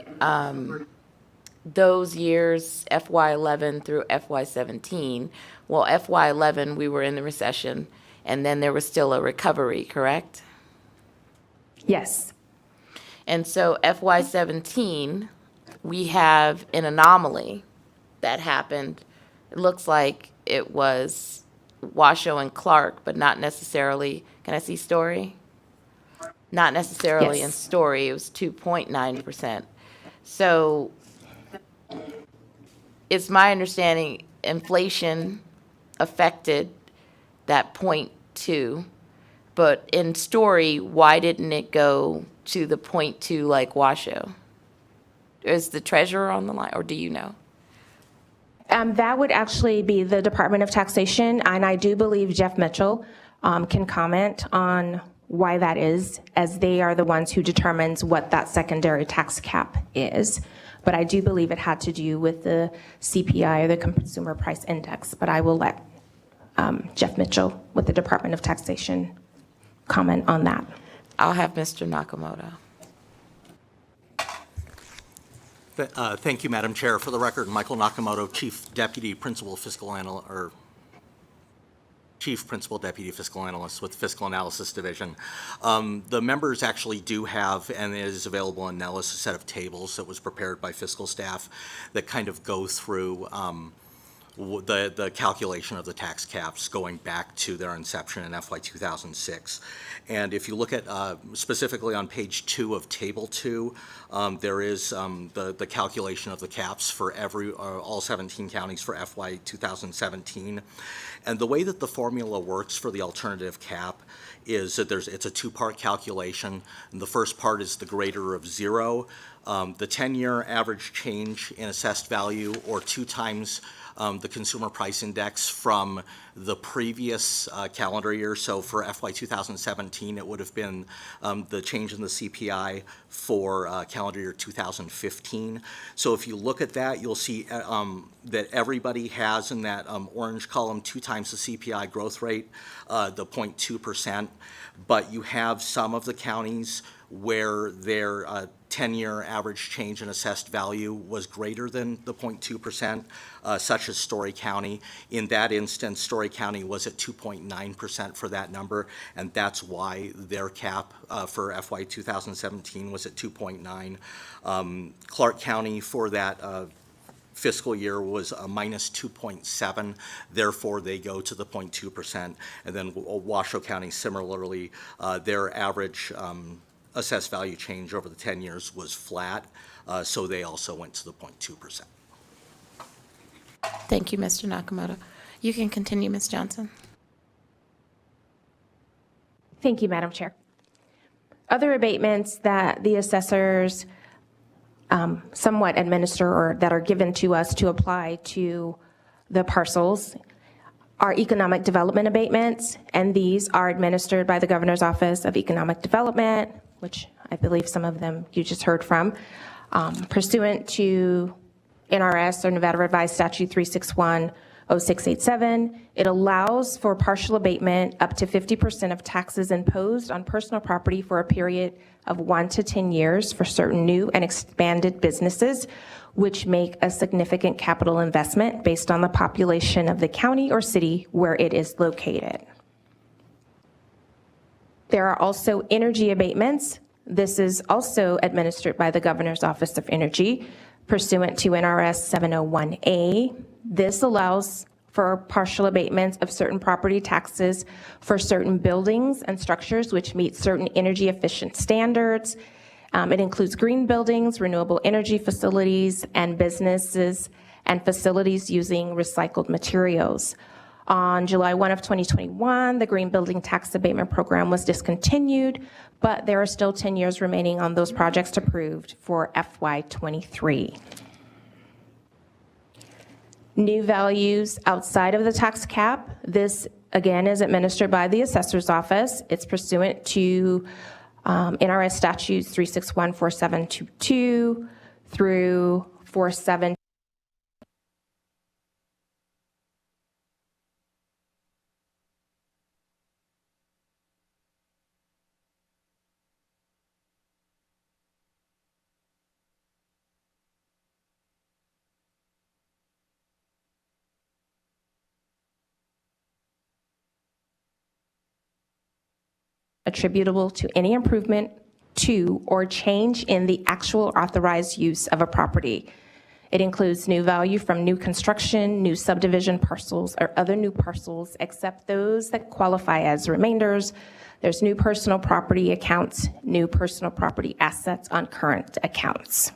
those years, FY11 through FY17, well, FY11, we were in the recession, and then there was still a recovery, correct? Yes. And so FY17, we have an anomaly that happened. It looks like it was Washoe and Clark, but not necessarily, can I see Story? Not necessarily in Yes. Story, it was 2.9%. So it's my understanding inflation affected that 0.2, but in Story, why didn't it go to the 0.2 like Washoe? Is the treasurer on the line, or do you know? That would actually be the Department of Taxation, and I do believe Jeff Mitchell can comment on why that is, as they are the ones who determines what that secondary tax cap is. But I do believe it had to do with the CPI, or the Consumer Price Index, but I will let Jeff Mitchell with the Department of Taxation comment on that. I'll have Mr. Nakamoto. Thank you, Madam Chair. For the record, Michael Nakamoto, Chief Principal Deputy Fiscal Analyst with Fiscal Analysis Division. The members actually do have, and it is available in Nellis, a set of tables that was prepared by fiscal staff that kind of go through the calculation of the tax caps going back to their inception in FY 2006. And if you look at specifically on page 2 of Table 2, there is the calculation of the caps for all 17 counties for FY 2017. And the way that the formula works for the alternative cap is that it's a two-part calculation. And the first part is the greater of 0. The 10-year average change in assessed value, or 2 times the consumer price index from the previous calendar year. So for FY 2017, it would have been the change in the CPI for calendar year 2015. So if you look at that, you'll see that everybody has in that orange column 2 times the CPI growth rate, the 0.2%, but you have some of the counties where their 10-year average change in assessed value was greater than the 0.2%, such as Story County. In that instance, Story County was at 2.9% for that number, and that's why their cap for FY 2017 was at 2.9. Clark County for that fiscal year was a minus 2.7, therefore they go to the 0.2%. And then Washoe County, similarly, their average assessed value change over the 10 years was flat, so they also went to the 0.2%. Thank you, Mr. Nakamoto. You can continue, Ms. Johnson. Thank you, Madam Chair. Other abatements that the assessors somewhat administer or that are given to us to apply to the parcels are economic development abatements, and these are administered by the Governor's Office of Economic Development, which I believe some of them you just heard from, pursuant to NRS or Nevada Revised Statute 3610687. It allows for partial abatement up to 50% of taxes imposed on personal property for a period of 1 to 10 years for certain new and expanded businesses which make a significant capital investment based on the population of the county or city where it is located. There are also energy abatements. This is also administered by the Governor's Office of Energy pursuant to NRS 701A. This allows for partial abatements of certain property taxes for certain buildings and structures which meet certain energy efficient standards. It includes green buildings, renewable energy facilities, and businesses and facilities using recycled materials. On July 1 of 2021, the Green Building Tax Abatement Program was discontinued, but there are still 10 years remaining on those projects approved for FY23. New values outside of the tax cap. This, again, is administered by the Assessor's Office. It's pursuant to NRS Statutes 3614722 through 47. Attributable to any improvement to or change in the actual authorized use of a property. It includes new value from new construction, new subdivision parcels, or other new parcels, except those that qualify as remainders. There's new personal property accounts, new personal property assets on current accounts.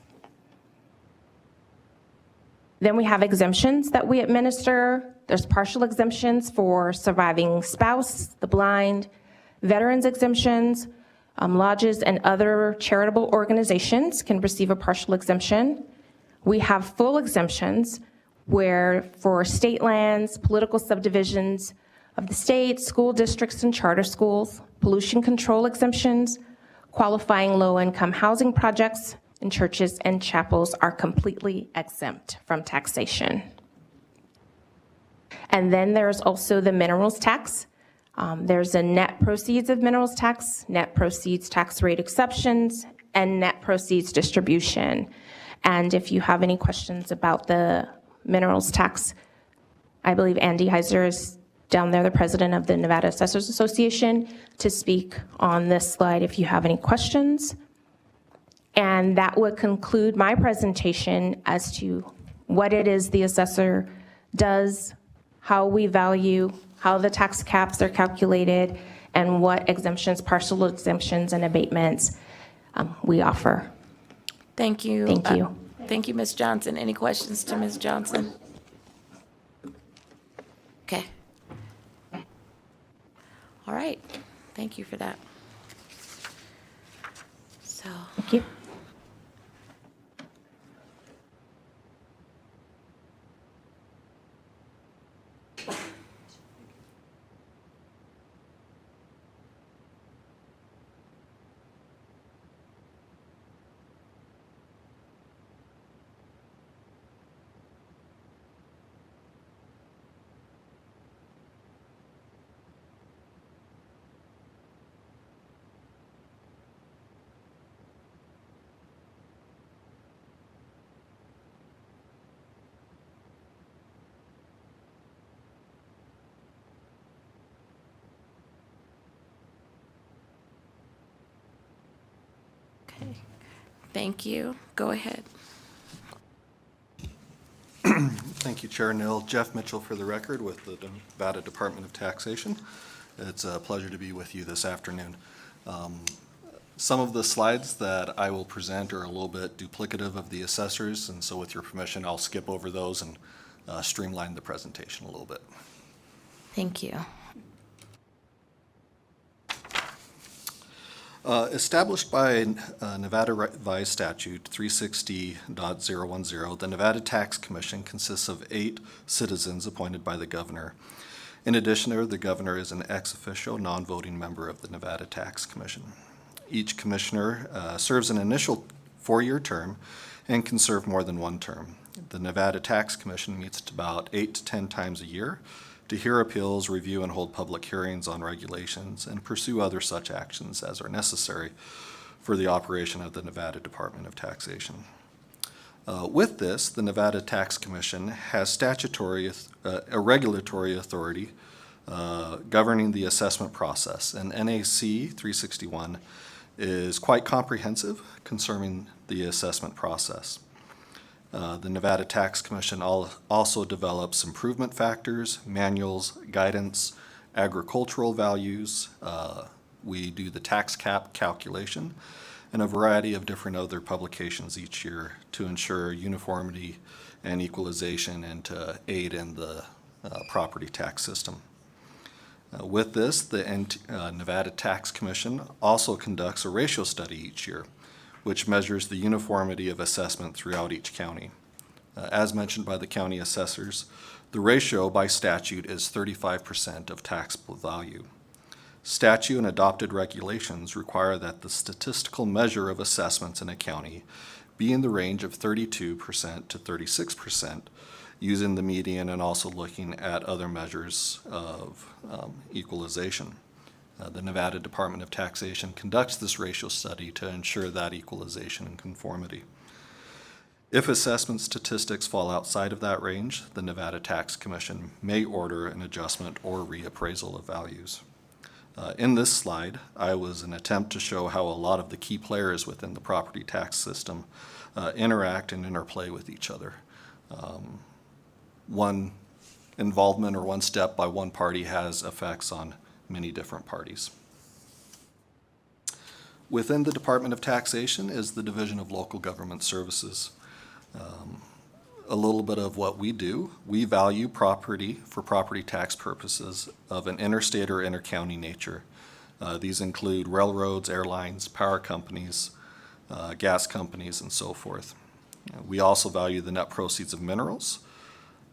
Then we have exemptions that we administer. There's partial exemptions for surviving spouse, the blind, veterans exemptions, lodges and other charitable organizations can receive a partial exemption. We have full exemptions where for state lands, political subdivisions of the state, school districts and charter schools, pollution control exemptions, qualifying low-income housing projects, and churches and chapels are completely exempt from taxation. And then there's also the minerals tax. There's a net proceeds of minerals tax, net proceeds tax rate exceptions, and net proceeds distribution. And if you have any questions about the minerals tax, I believe Andy Heiser is down there, the president of the Nevada Assessors Association, to speak on this slide if you have any questions. And that would conclude my presentation as to what it is the assessor does, how we value, how the tax caps are calculated, and what exemptions, partial exemptions, and abatements we offer. Thank you. Thank you. Thank you, Ms. Johnson. Any questions to Ms. Johnson? Okay. All right. Thank you for that. So. Thank you. Okay. Thank you. Go ahead. Thank you, Chair Neal. Jeff Mitchell for the record with the Nevada Department of Taxation. It's a pleasure to be with you this afternoon. Some of the slides that I will present are a little bit duplicative of the assessors, and so with your permission, I'll skip over those and streamline the presentation a little bit. Thank you. Established by Nevada Revised Statute 360.010, the Nevada Tax Commission consists of 8 citizens appointed by the governor. In addition, the governor is an ex officio, non-voting member of the Nevada Tax Commission. Each commissioner serves an initial 4-year term and can serve more than 1 term. The Nevada Tax Commission meets about 8 to 10 times a year to hear appeals, review and hold public hearings on regulations, and pursue other such actions as are necessary for the operation of the Nevada Department of Taxation. With this, the Nevada Tax Commission has a regulatory authority governing the assessment process, and NAC 361 is quite comprehensive concerning the assessment process. The Nevada Tax Commission also develops improvement factors, manuals, guidance, agricultural values. We do the tax cap calculation and a variety of different other publications each year to ensure uniformity and equalization and to aid in the property tax system. With this, the Nevada Tax Commission also conducts a ratio study each year, which measures the uniformity of assessment throughout each county. As mentioned by the county assessors, the ratio by statute is 35% of taxable value. Statute and adopted regulations require that the statistical measure of assessments in a county be in the range of 32% to 36%, using the median and also looking at other measures of equalization. The Nevada Department of Taxation conducts this ratio study to ensure that equalization and conformity. If assessment statistics fall outside of that range, the Nevada Tax Commission may order an adjustment or reappraisal of values. In this slide, I was an attempt to show how a lot of the key players within the property tax system interact and interplay with each other. One involvement or one step by one party has effects on many different parties. Within the Department of Taxation is the Division of Local Government Services. A little bit of what we do. We value property for property tax purposes of an interstate or intercounty nature. These include railroads, airlines, power companies, gas companies, and so forth. We also value the net proceeds of minerals,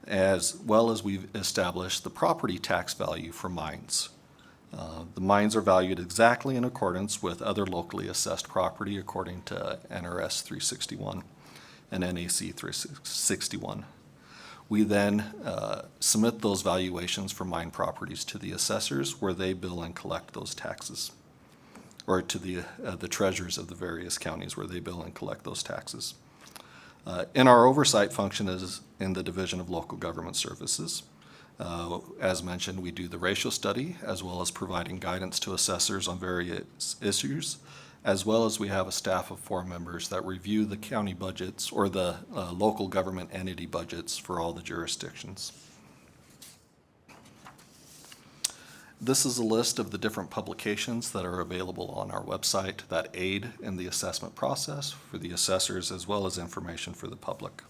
as well as we've established the property tax value for mines. The mines are valued exactly in accordance with other locally assessed property according to NRS 361 and NAC 361. We then submit those valuations for mine properties to the assessors where they bill and collect those taxes, or to the treasurers of the various counties where they bill and collect those taxes. In our oversight function is in the Division of Local Government Services. As mentioned, we do the ratio study as well as providing guidance to assessors on various issues as well as we have a staff of 4 members that review the county budgets or the local government entity budgets for all the jurisdictions. This is a list of the different publications that are available on our website that aid in the assessment process for the assessors as well as information for the public.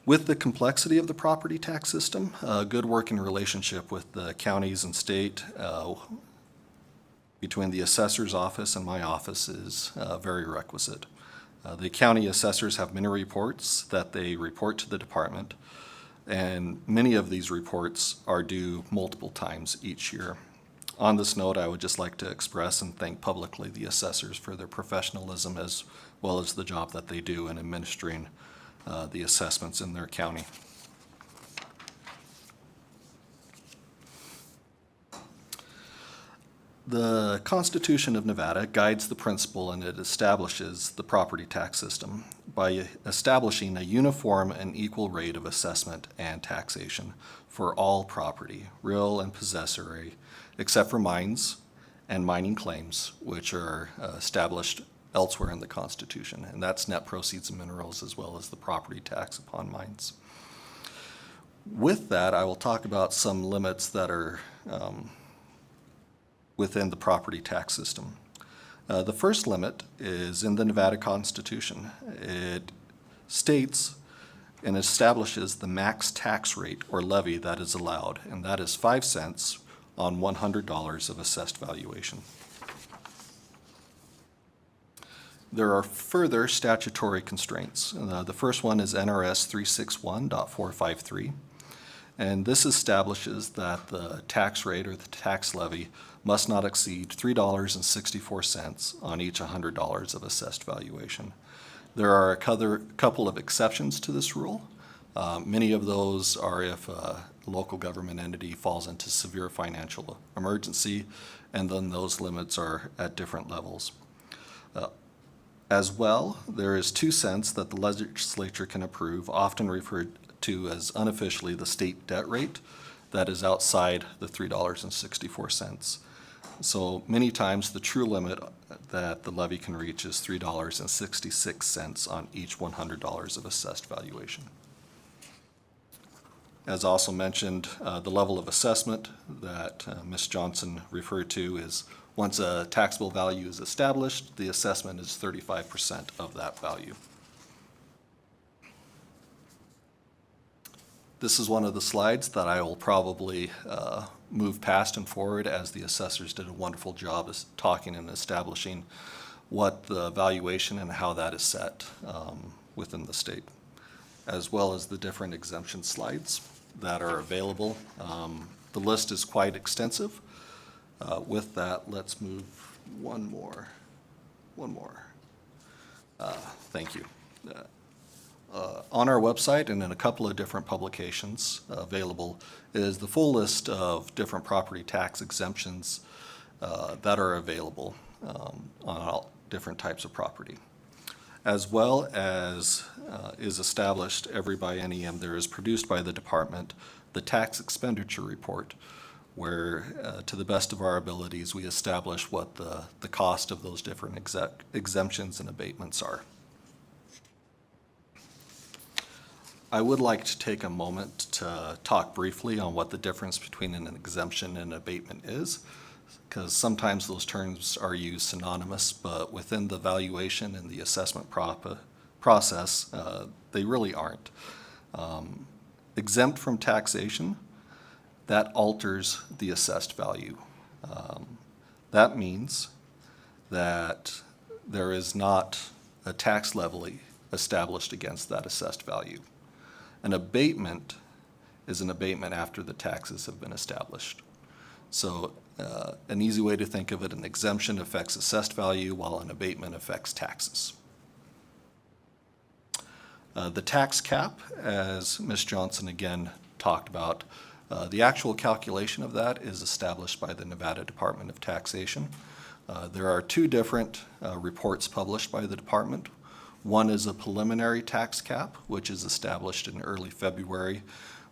With the complexity of the property tax system, a good working relationship with the counties and state between the assessor's office and my office is very requisite. The county assessors have many reports that they report to the department, and many of these reports are due multiple times each year. On this note, I would just like to express and thank publicly the assessors for their professionalism as well as the job that they do in administering the assessments in their county. The Constitution of Nevada guides the principle and it establishes the property tax system by establishing a uniform and equal rate of assessment and taxation for all property, real and possessory, except for mines and mining claims, which are established elsewhere in the Constitution, and that's net proceeds of minerals as well as the property tax upon mines. With that, I will talk about some limits that are within the property tax system. The first limit is in the Nevada Constitution. It states and establishes the max tax rate or levy that is allowed, and that is 5 cents on $100 of assessed valuation. There are further statutory constraints. The first one is NRS 361.453, and this establishes that the tax rate or the tax levy must not exceed $3.64 on each $100 of assessed valuation. There are a couple of exceptions to this rule. Many of those are if a local government entity falls into severe financial emergency, and then those limits are at different levels. As well, there is 2 cents that the legislature can approve, often referred to as unofficially the state debt rate, that is outside the $3.64. So many times the true limit that the levy can reach is $3.66 on each $100 of assessed valuation. As also mentioned, the level of assessment that Ms. Johnson referred to is once a taxable value is established, the assessment is 35% of that value. This is one of the slides that I will probably move past and forward, as the assessors did a wonderful job of talking and establishing what the valuation and how that is set within the state, as well as the different exemption slides that are available. The list is quite extensive. With that, let's move one more. Thank you. On our website and in a couple of different publications available is the full list of different property tax exemptions that are available on all different types of property. As well as is established every biennium, there is produced by the department the tax expenditure report, where to the best of our abilities we establish what the cost of those different exemptions and abatements are. I would like to take a moment to talk briefly on what the difference between an exemption and an abatement is, because sometimes those terms are used synonymous, but within the valuation and the assessment process, they really aren't. Exempt from taxation, that alters the assessed value. That means that there is not a tax levy established against that assessed value. An abatement is an abatement after the taxes have been established. So an easy way to think of it, an exemption affects assessed value while an abatement affects taxes. The tax cap, as Ms. Johnson again talked about, the actual calculation of that is established by the Nevada Department of Taxation. There are 2 different reports published by the department. One is a preliminary tax cap, which is established in early February,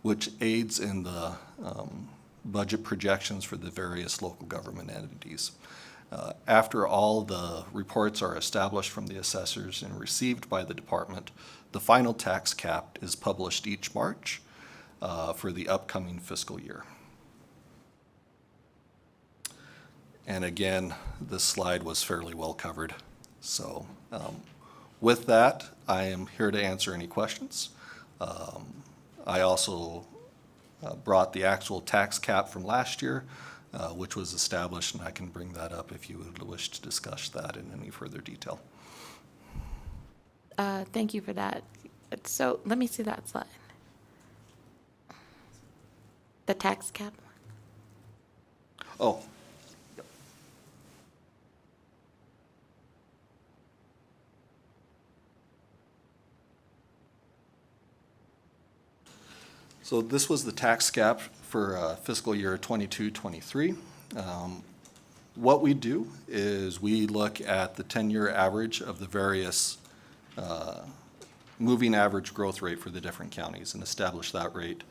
which aids in the budget projections for the various local government entities. After all the reports are established from the assessors and received by the department, the final tax cap is published each March for the upcoming fiscal year. And again, this slide was fairly well covered. So with that, I am here to answer any questions. I also brought the actual tax cap from last year, which was established, and I can bring that up if you would wish to discuss that in any further detail. Thank you for that. So let me see that slide. The tax cap. Oh. So this was the tax cap for fiscal year 22-23. What we do is we look at the 10-year average of the various moving average growth rate for the different counties and establish that rate,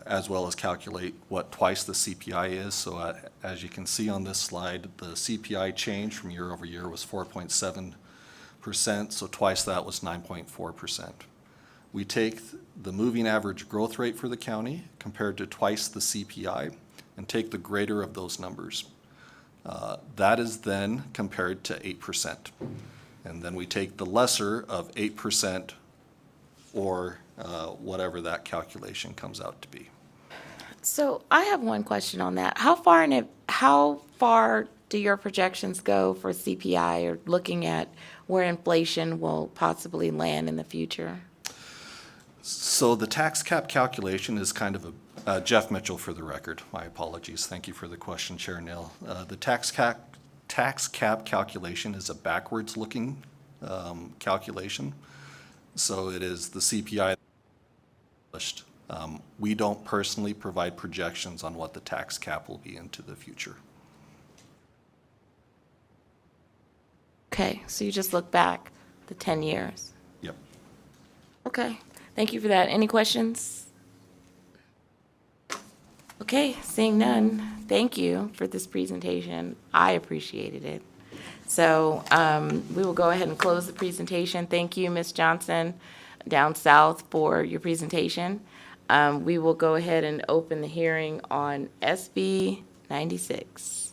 as well as calculate what twice the CPI is. So as you can see on this slide, the CPI change from year over year was 4.7%, so twice that was 9.4%. We take the moving average growth rate for the county compared to twice the CPI and take the greater of those numbers. That is then compared to 8%. And then we take the lesser of 8% or whatever that calculation comes out to be. So I have one question on that. How far do your projections go for CPI, or looking at where inflation will possibly land in the future? So the tax cap calculation is kind of a, Jeff Mitchell for the record, my apologies. Thank you for the question, Chair Neal. The tax cap calculation is a backwards looking calculation. So it is the CPI. We don't personally provide projections on what the tax cap will be into the future. Okay, so you just look back the 10 years. Yep. Okay, thank you for that. Any questions? Okay, seeing none, thank you for this presentation. I appreciated it. So we will go ahead and close the presentation. Thank you, Ms. Johnson, down south, for your presentation. We will go ahead and open the hearing on SB 96.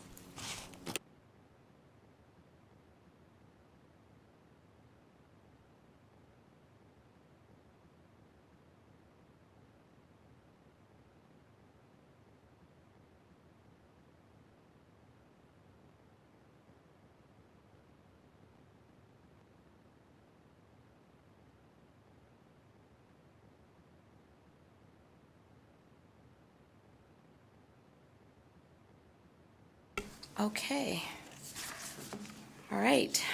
Okay. All right.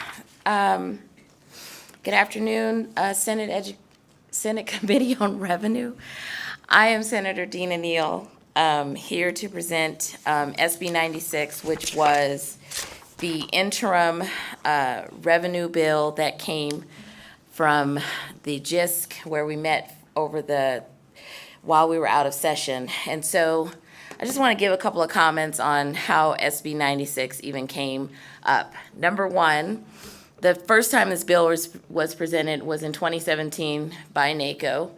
Good afternoon, Senate Committee on Revenue. I am Senator Dina Neal, here to present SB 96, which was the interim revenue bill that came from the GISC, where we met while we were out of session. And so I just want to give a couple of comments on how SB 96 even came up. Number one, the first time this bill was presented was in 2017 by NACO.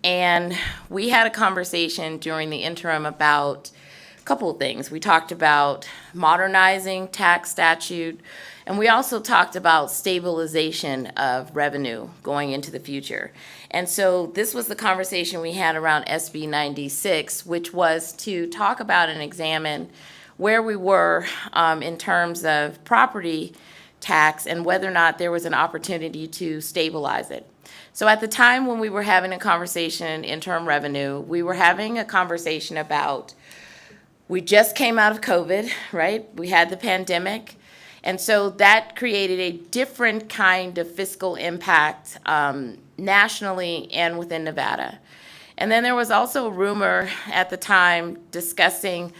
And we had a conversation during the interim about a couple of things. We talked about modernizing tax statute, and we also talked about stabilization of revenue going into the future. And so this was the conversation we had around SB 96, which was to talk about and examine where we were in terms of property tax and whether or not there was an opportunity to stabilize it. So at the time when we were having a conversation, interim revenue, we were having a conversation about, we just came out of COVID, right? We had the pandemic. And so that created a different kind of fiscal impact nationally and within Nevada. And then there was also a rumor at the time discussing,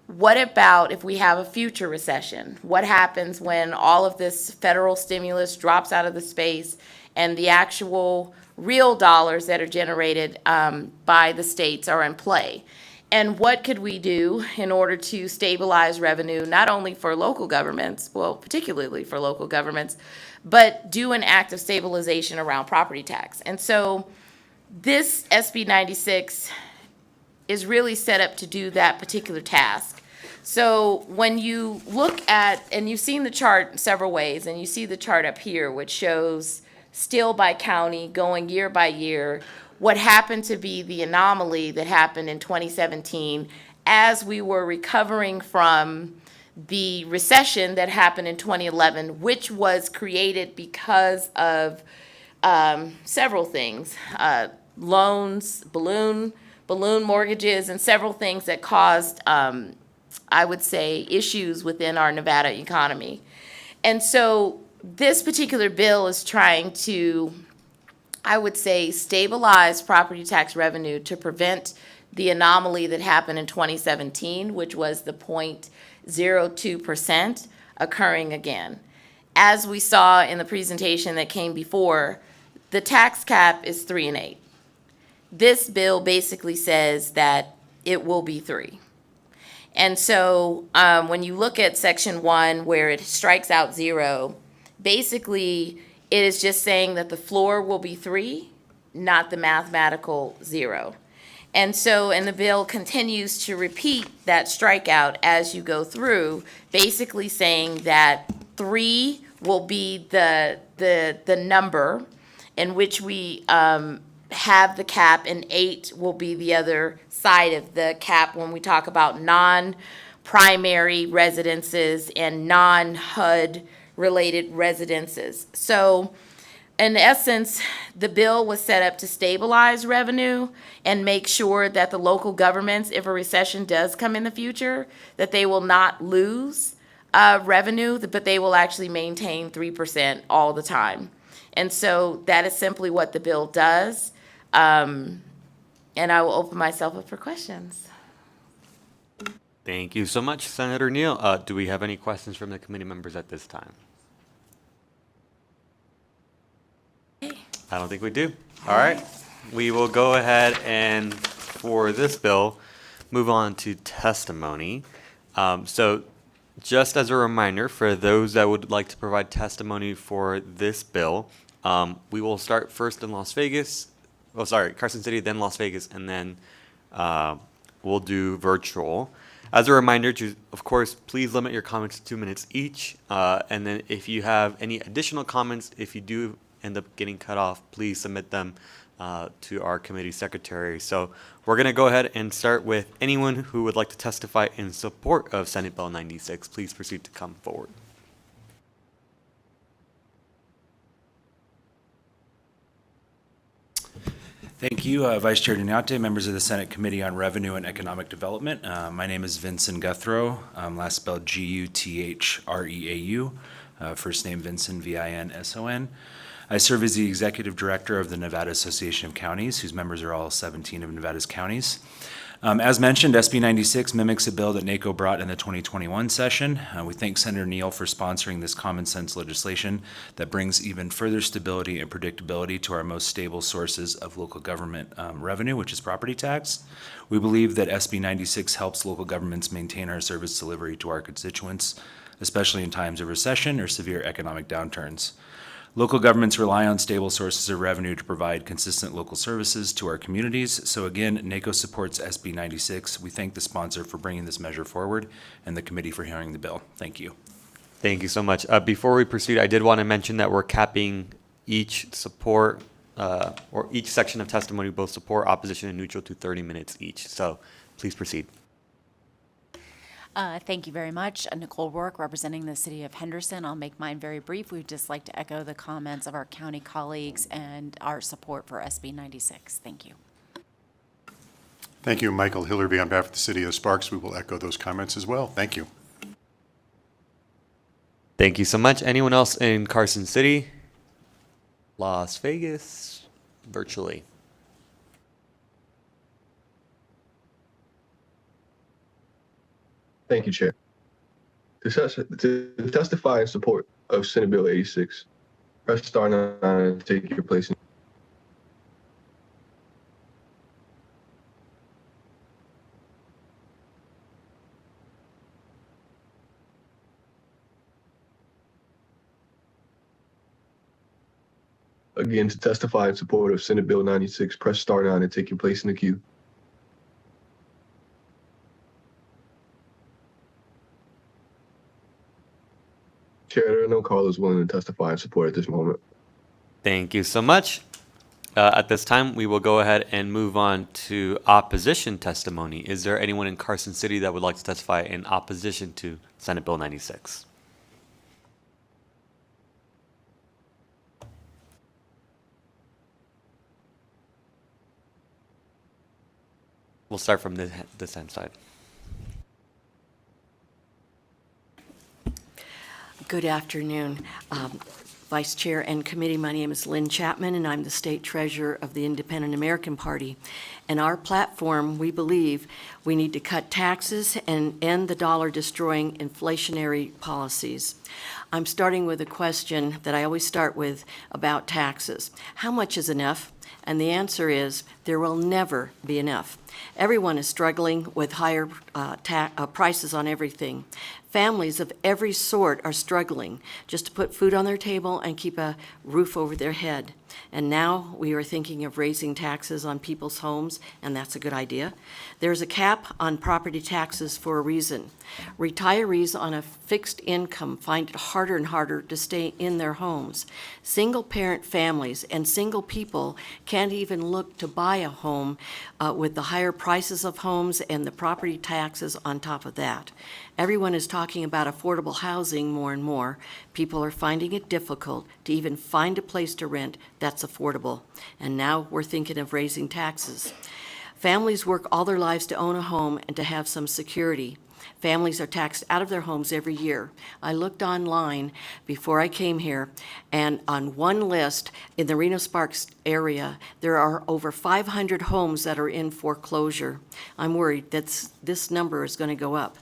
what about if we have a future recession? What happens when all of this federal stimulus drops out of the space and the actual real dollars that are generated by the states are in play? And what could we do in order to stabilize revenue, not only for local governments, well, particularly for local governments, but do an act of stabilization around property tax? And so this SB 96 is really set up to do that particular task. So when you look at, and you've seen the chart several ways, and you see the chart up here, which shows still by county, going year by year, what happened to be the anomaly that happened in 2017 as we were recovering from the recession that happened in 2011, which was created because of several things, loans, balloon mortgages, and several things that caused, I would say, issues within our Nevada economy. And so this particular bill is trying to, I would say, stabilize property tax revenue to prevent the anomaly that happened in 2017, which was the 0.02% occurring again. As we saw in the presentation that came before, the tax cap is 3 and 8. This bill basically says that it will be 3. And so when you look at Section 1, where it strikes out 0, basically it is just saying that the floor will be 3, not the mathematical 0. And so, and the bill continues to repeat that strikeout as you go through, basically saying that 3 will be the number in which we have the cap, and 8 will be the other side of the cap when we talk about non-primary residences and non-HUD related residences. So in essence, the bill was set up to stabilize revenue and make sure that the local governments, if a recession does come in the future, that they will not lose revenue, but they will actually maintain 3% all the time. And so that is simply what the bill does. And I will open myself up for questions. Thank you so much, Senator Neal. Do we have any questions from the committee members at this time? I don't think we do. All right. We will go ahead and, for this bill, move on to testimony. So just as a reminder, for those that would like to provide testimony for this bill, we will start first in Las Vegas. Oh, sorry, Carson City, then Las Vegas, and then we'll do virtual. As a reminder, of course, please limit your comments to 2 minutes each. And then if you have any additional comments, if you do end up getting cut off, please submit them to our committee secretary. So we're going to go ahead and start with anyone who would like to testify in support of Senate Bill 96. Please proceed to come forward. Thank you, Vice Chair Dunyate, members of the Senate Committee on Revenue and Economic Development. My name is Vincent Guthreau, last spelled G-U-T-H-R-E-A-U, first name Vincent, V-I-N-S-O-N. I serve as the Executive Director of the Nevada Association of Counties, whose members are all 17 of Nevada's counties. As mentioned, SB 96 mimics a bill that NACO brought in the 2021 session. We thank Senator Neal for sponsoring this common sense legislation that brings even further stability and predictability to our most stable sources of local government revenue, which is property tax. We believe that SB 96 helps local governments maintain our service delivery to our constituents, especially in times of recession or severe economic downturns. Local governments rely on stable sources of revenue to provide consistent local services to our communities. So again, NACO supports SB 96. We thank the sponsor for bringing this measure forward and the committee for hearing the bill. Thank you. Thank you so much. Before we proceed, I did want to mention that we're capping each support or each section of testimony, both support, opposition, and neutral, to 30 minutes each. So please proceed. Thank you very much. Nicole Rourke, representing the city of Henderson. I'll make mine very brief. We'd just like to echo the comments of our county colleagues and our support for SB 96. Thank you. Thank you, Michael Hillerby. On behalf of the city of Sparks, we will echo those comments as well. Thank you. Thank you so much. Anyone else in Carson City? Las Vegas? Virtually. Thank you, Chair. To testify in support of Senate Bill 86, press star 9 to take your place. Again, to testify in support of Senate Bill 96, press star 9 and take your place in the queue. Chair, there are no callers willing to testify in support at this moment. Thank you so much. At this time, we will go ahead and move on to opposition testimony. Is there anyone in Carson City that would like to testify in opposition to Senate Bill 96? We'll start from this end side. Good afternoon, Vice Chair and Committee. My name is Lynn Chapman, and I'm the State Treasurer of the Independent American Party. In our platform, we believe we need to cut taxes and end the dollar-destroying inflationary policies. I'm starting with a question that I always start with about taxes. How much is enough? And the answer is there will never be enough. Everyone is struggling with higher prices on everything. Families of every sort are struggling just to put food on their table and keep a roof over their head. And now we are thinking of raising taxes on people's homes, and that's a good idea. There's a cap on property taxes for a reason. Retirees on a fixed income find it harder and harder to stay in their homes. Single-parent families and single people can't even look to buy a home with the higher prices of homes and the property taxes on top of that. Everyone is talking about affordable housing more and more. People are finding it difficult to even find a place to rent that's affordable. And now we're thinking of raising taxes. Families work all their lives to own a home and to have some security. Families are taxed out of their homes every year. I looked online before I came here, and on one list in the Reno-Sparks area, there are over 500 homes that are in foreclosure. I'm worried that this number is going to go up.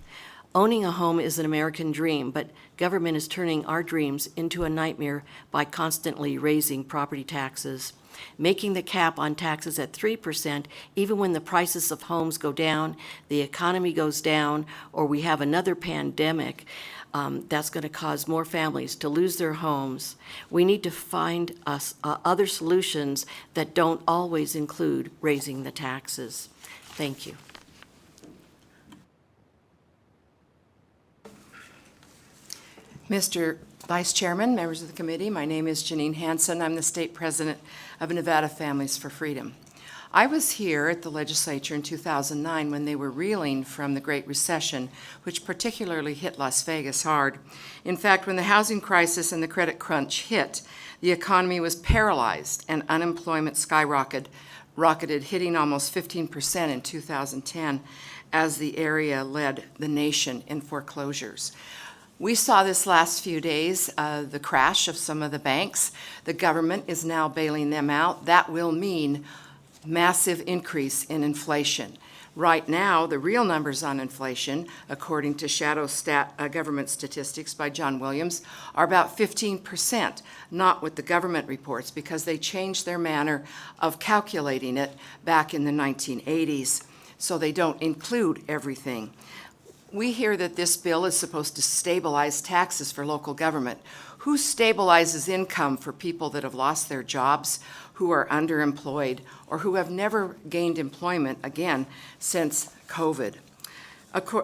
Owning a home is an American dream, but government is turning our dreams into a nightmare by constantly raising property taxes. Making the cap on taxes at 3%, even when the prices of homes go down, the economy goes down, or we have another pandemic, that's going to cause more families to lose their homes. We need to find other solutions that don't always include raising the taxes. Thank you. Mr. Vice Chairman, members of the committee, my name is Janine Hansen. I'm the state president of Nevada Families for Freedom. I was here at the legislature in 2009 when they were reeling from the Great Recession, which particularly hit Las Vegas hard. In fact, when the housing crisis and the credit crunch hit, the economy was paralyzed and unemployment skyrocketed, hitting almost 15% in 2010 as the area led the nation in foreclosures. We saw this last few days, the crash of some of the banks. The government is now bailing them out. That will mean massive increase in inflation. Right now, the real numbers on inflation, according to shadow government statistics by John Williams, are about 15%, not what the government reports, because they changed their manner of calculating it back in the 1980s, so they don't include everything. We hear that this bill is supposed to stabilize taxes for local government. Who stabilizes income for people that have lost their jobs, who are underemployed, or who have never gained employment again since COVID?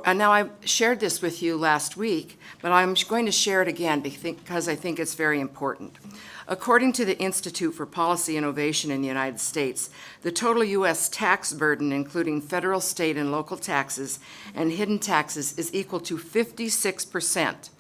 Now, I shared this with you last week, but I'm going to share it again because I think it's very important. According to the Institute for Policy Innovation in the United States, the total U.S. tax burden, including federal, state, and local taxes and hidden taxes, is equal to 56%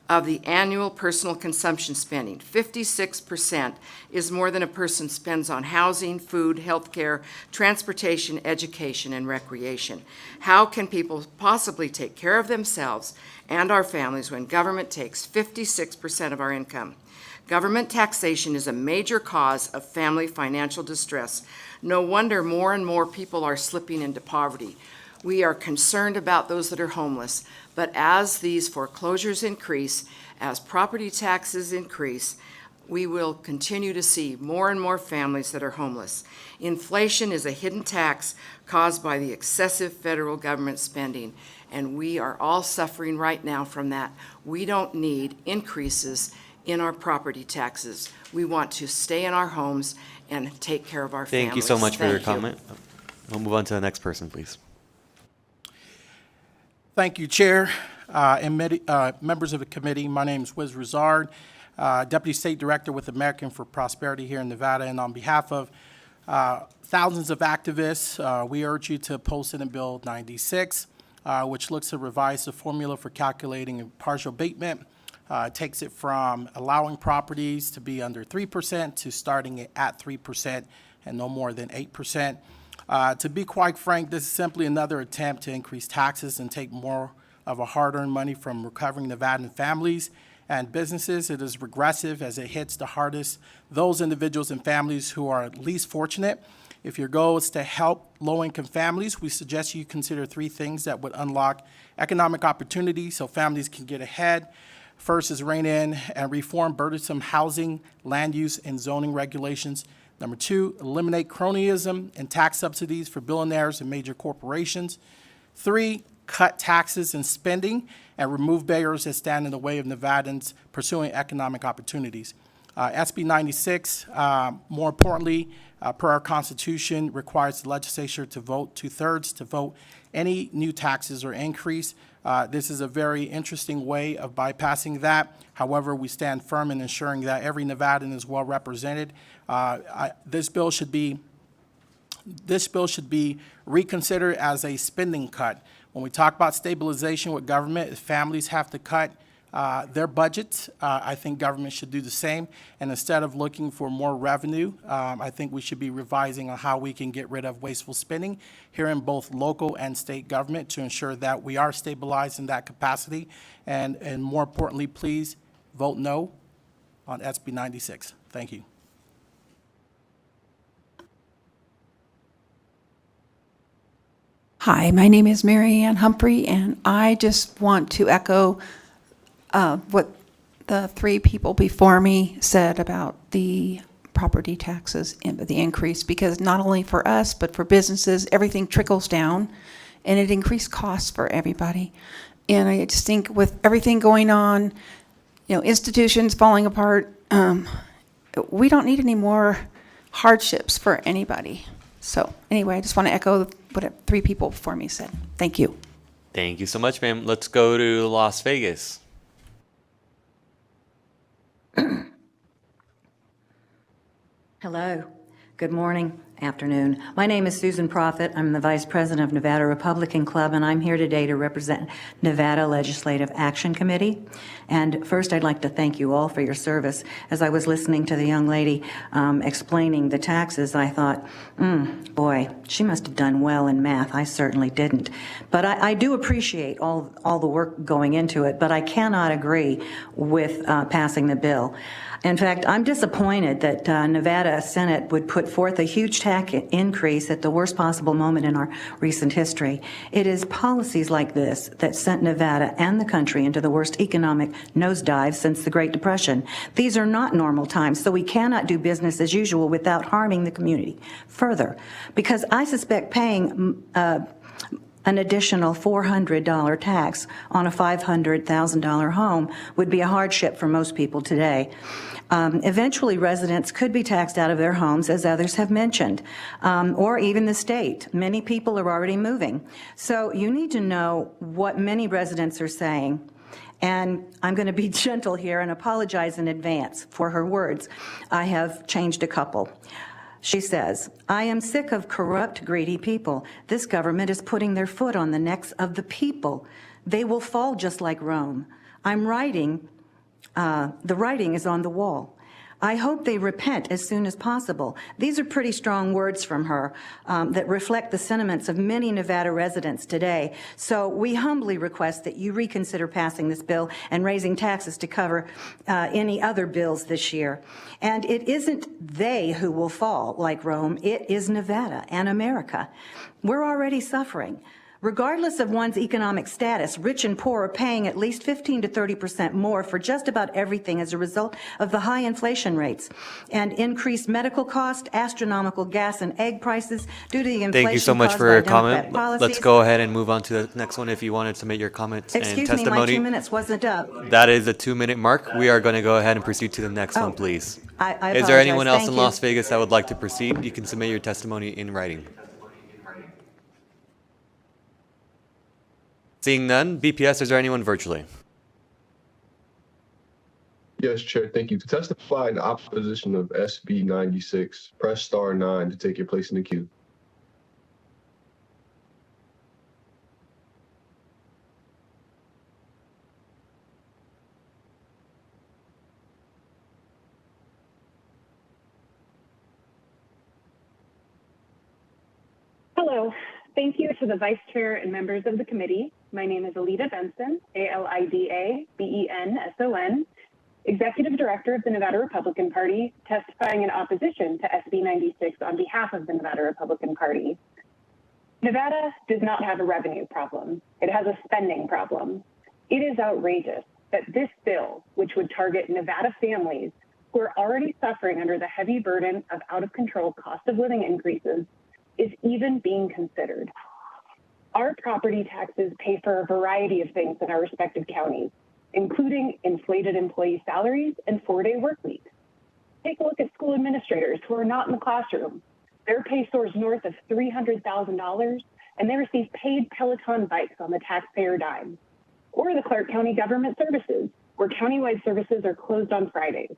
of the annual personal consumption spending. 56% is more than a person spends on housing, food, healthcare, transportation, education, and recreation. How can people possibly take care of themselves and our families when government takes 56% of our income? Government taxation is a major cause of family financial distress. No wonder more and more people are slipping into poverty. We are concerned about those that are homeless, but as these foreclosures increase, as property taxes increase, we will continue to see more and more families that are homeless. Inflation is a hidden tax caused by the excessive federal government spending, and we are all suffering right now from that. We don't need increases in our property taxes. We want to stay in our homes and take care of our families. Thank you so much for your Thank you. comment. We'll move on to the next person, please. Thank you, Chair, and members of the committee. My name is Wiz Rizard, Deputy State Director with American for Prosperity here in Nevada, and on behalf of thousands of activists, we urge you to oppose Senate Bill 96, which looks to revise the formula for calculating partial abatement. It takes it from allowing properties to be under 3% to starting it at 3% and no more than 8%. To be quite frank, this is simply another attempt to increase taxes and take more of a hard-earned money from recovering Nevadan families and businesses. It is regressive as it hits the hardest those individuals and families who are least fortunate. If your goal is to help low-income families, we suggest you consider 3 things that would unlock economic opportunity so families can get ahead. First is rein in and reform burdensome housing, land use, and zoning regulations. Number 2, eliminate cronyism and tax subsidies for billionaires and major corporations. 3, cut taxes and spending and remove barriers that stand in the way of Nevadans pursuing economic opportunities. SB 96, more importantly, per our Constitution, requires the legislature to vote 2/3 to vote any new taxes or increase. This is a very interesting way of bypassing that. However, we stand firm in ensuring that every Nevadan is well represented. This bill should be reconsidered as a spending cut. When we talk about stabilization with government, if families have to cut their budgets, I think government should do the same. And instead of looking for more revenue, I think we should be revising on how we can get rid of wasteful spending here in both local and state government to ensure that we are stabilized in that capacity. And more importantly, please vote no on SB 96. Thank you. Hi, my name is Mary Ann Humphrey, and I just want to echo what the 3 people before me said about the property taxes and the increase, because not only for us, but for businesses, everything trickles down, and it increased costs for everybody. And I just think with everything going on, institutions falling apart, we don't need any more hardships for anybody. So anyway, I just want to echo what 3 people before me said. Thank you. Thank you so much, ma'am. Let's go to Las Vegas. Hello. Good morning, afternoon. My name is Susan Proffitt. I'm the Vice President of Nevada Republican Club, and I'm here today to represent Nevada Legislative Action Committee. And first, I'd like to thank you all for your service. As I was listening to the young lady explaining the taxes, I thought, boy, she must have done well in math. I certainly didn't. But I do appreciate all the work going into it, but I cannot agree with passing the bill. In fact, I'm disappointed that Nevada Senate would put forth a huge tax increase at the worst possible moment in our recent history. It is policies like this that sent Nevada and the country into the worst economic nosedive since the Great Depression. These are not normal times, so we cannot do business as usual without harming the community further. Because I suspect paying an additional $400 tax on a $500,000 home would be a hardship for most people today. Eventually, residents could be taxed out of their homes, as others have mentioned, or even the state. Many people are already moving. So you need to know what many residents are saying. And I'm going to be gentle here and apologize in advance for her words. I have changed a couple. She says, I am sick of corrupt, greedy people. This government is putting their foot on the necks of the people. They will fall just like Rome. I'm writing, the writing is on the wall. I hope they repent as soon as possible. These are pretty strong words from her that reflect the sentiments of many Nevada residents today. So we humbly request that you reconsider passing this bill and raising taxes to cover any other bills this year. And it isn't they who will fall like Rome. It is Nevada and America. We're already suffering. Regardless of one's economic status, rich and poor are paying at least 15 to 30% more for just about everything as a result of the high inflation rates and increased medical costs, astronomical gas and egg prices due to the inflation Thank you so much caused for by your Democrat comment. policies. Let's go ahead and move on to the next one if you wanted to make your comments and Excuse me, my testimony. 2 minutes wasn't up. That is a 2-minute mark. We are going to go ahead and proceed to the next one, please. I Is apologize. there anyone else Thank in you. Las Vegas that would like to proceed? You can submit your testimony in writing. Seeing none, BPS, is there anyone virtually? Yes, Chair, thank you. To testify in opposition of SB 96, press star 9 to take your place in the queue. Hello. Thank you to the Vice Chair and members of the committee. My name is Alida Benson, A-L-I-D-A-B-E-N-S-O-N, Executive Director of the Nevada Republican Party, testifying in opposition to SB 96 on behalf of the Nevada Republican Party. Nevada does not have a revenue problem. It has a spending problem. It is outrageous that this bill, which would target Nevada families who are already suffering under the heavy burden of out-of-control cost of living increases, is even being considered. Our property taxes pay for a variety of things in our respective counties, including inflated employee salaries and 4-day work weeks. Take a look at school administrators who are not in the classroom. Their pay soars north of $300,000, and they receive paid Peloton bikes on the taxpayer dime. Or the Clark County Government Services, where countywide services are closed on Fridays,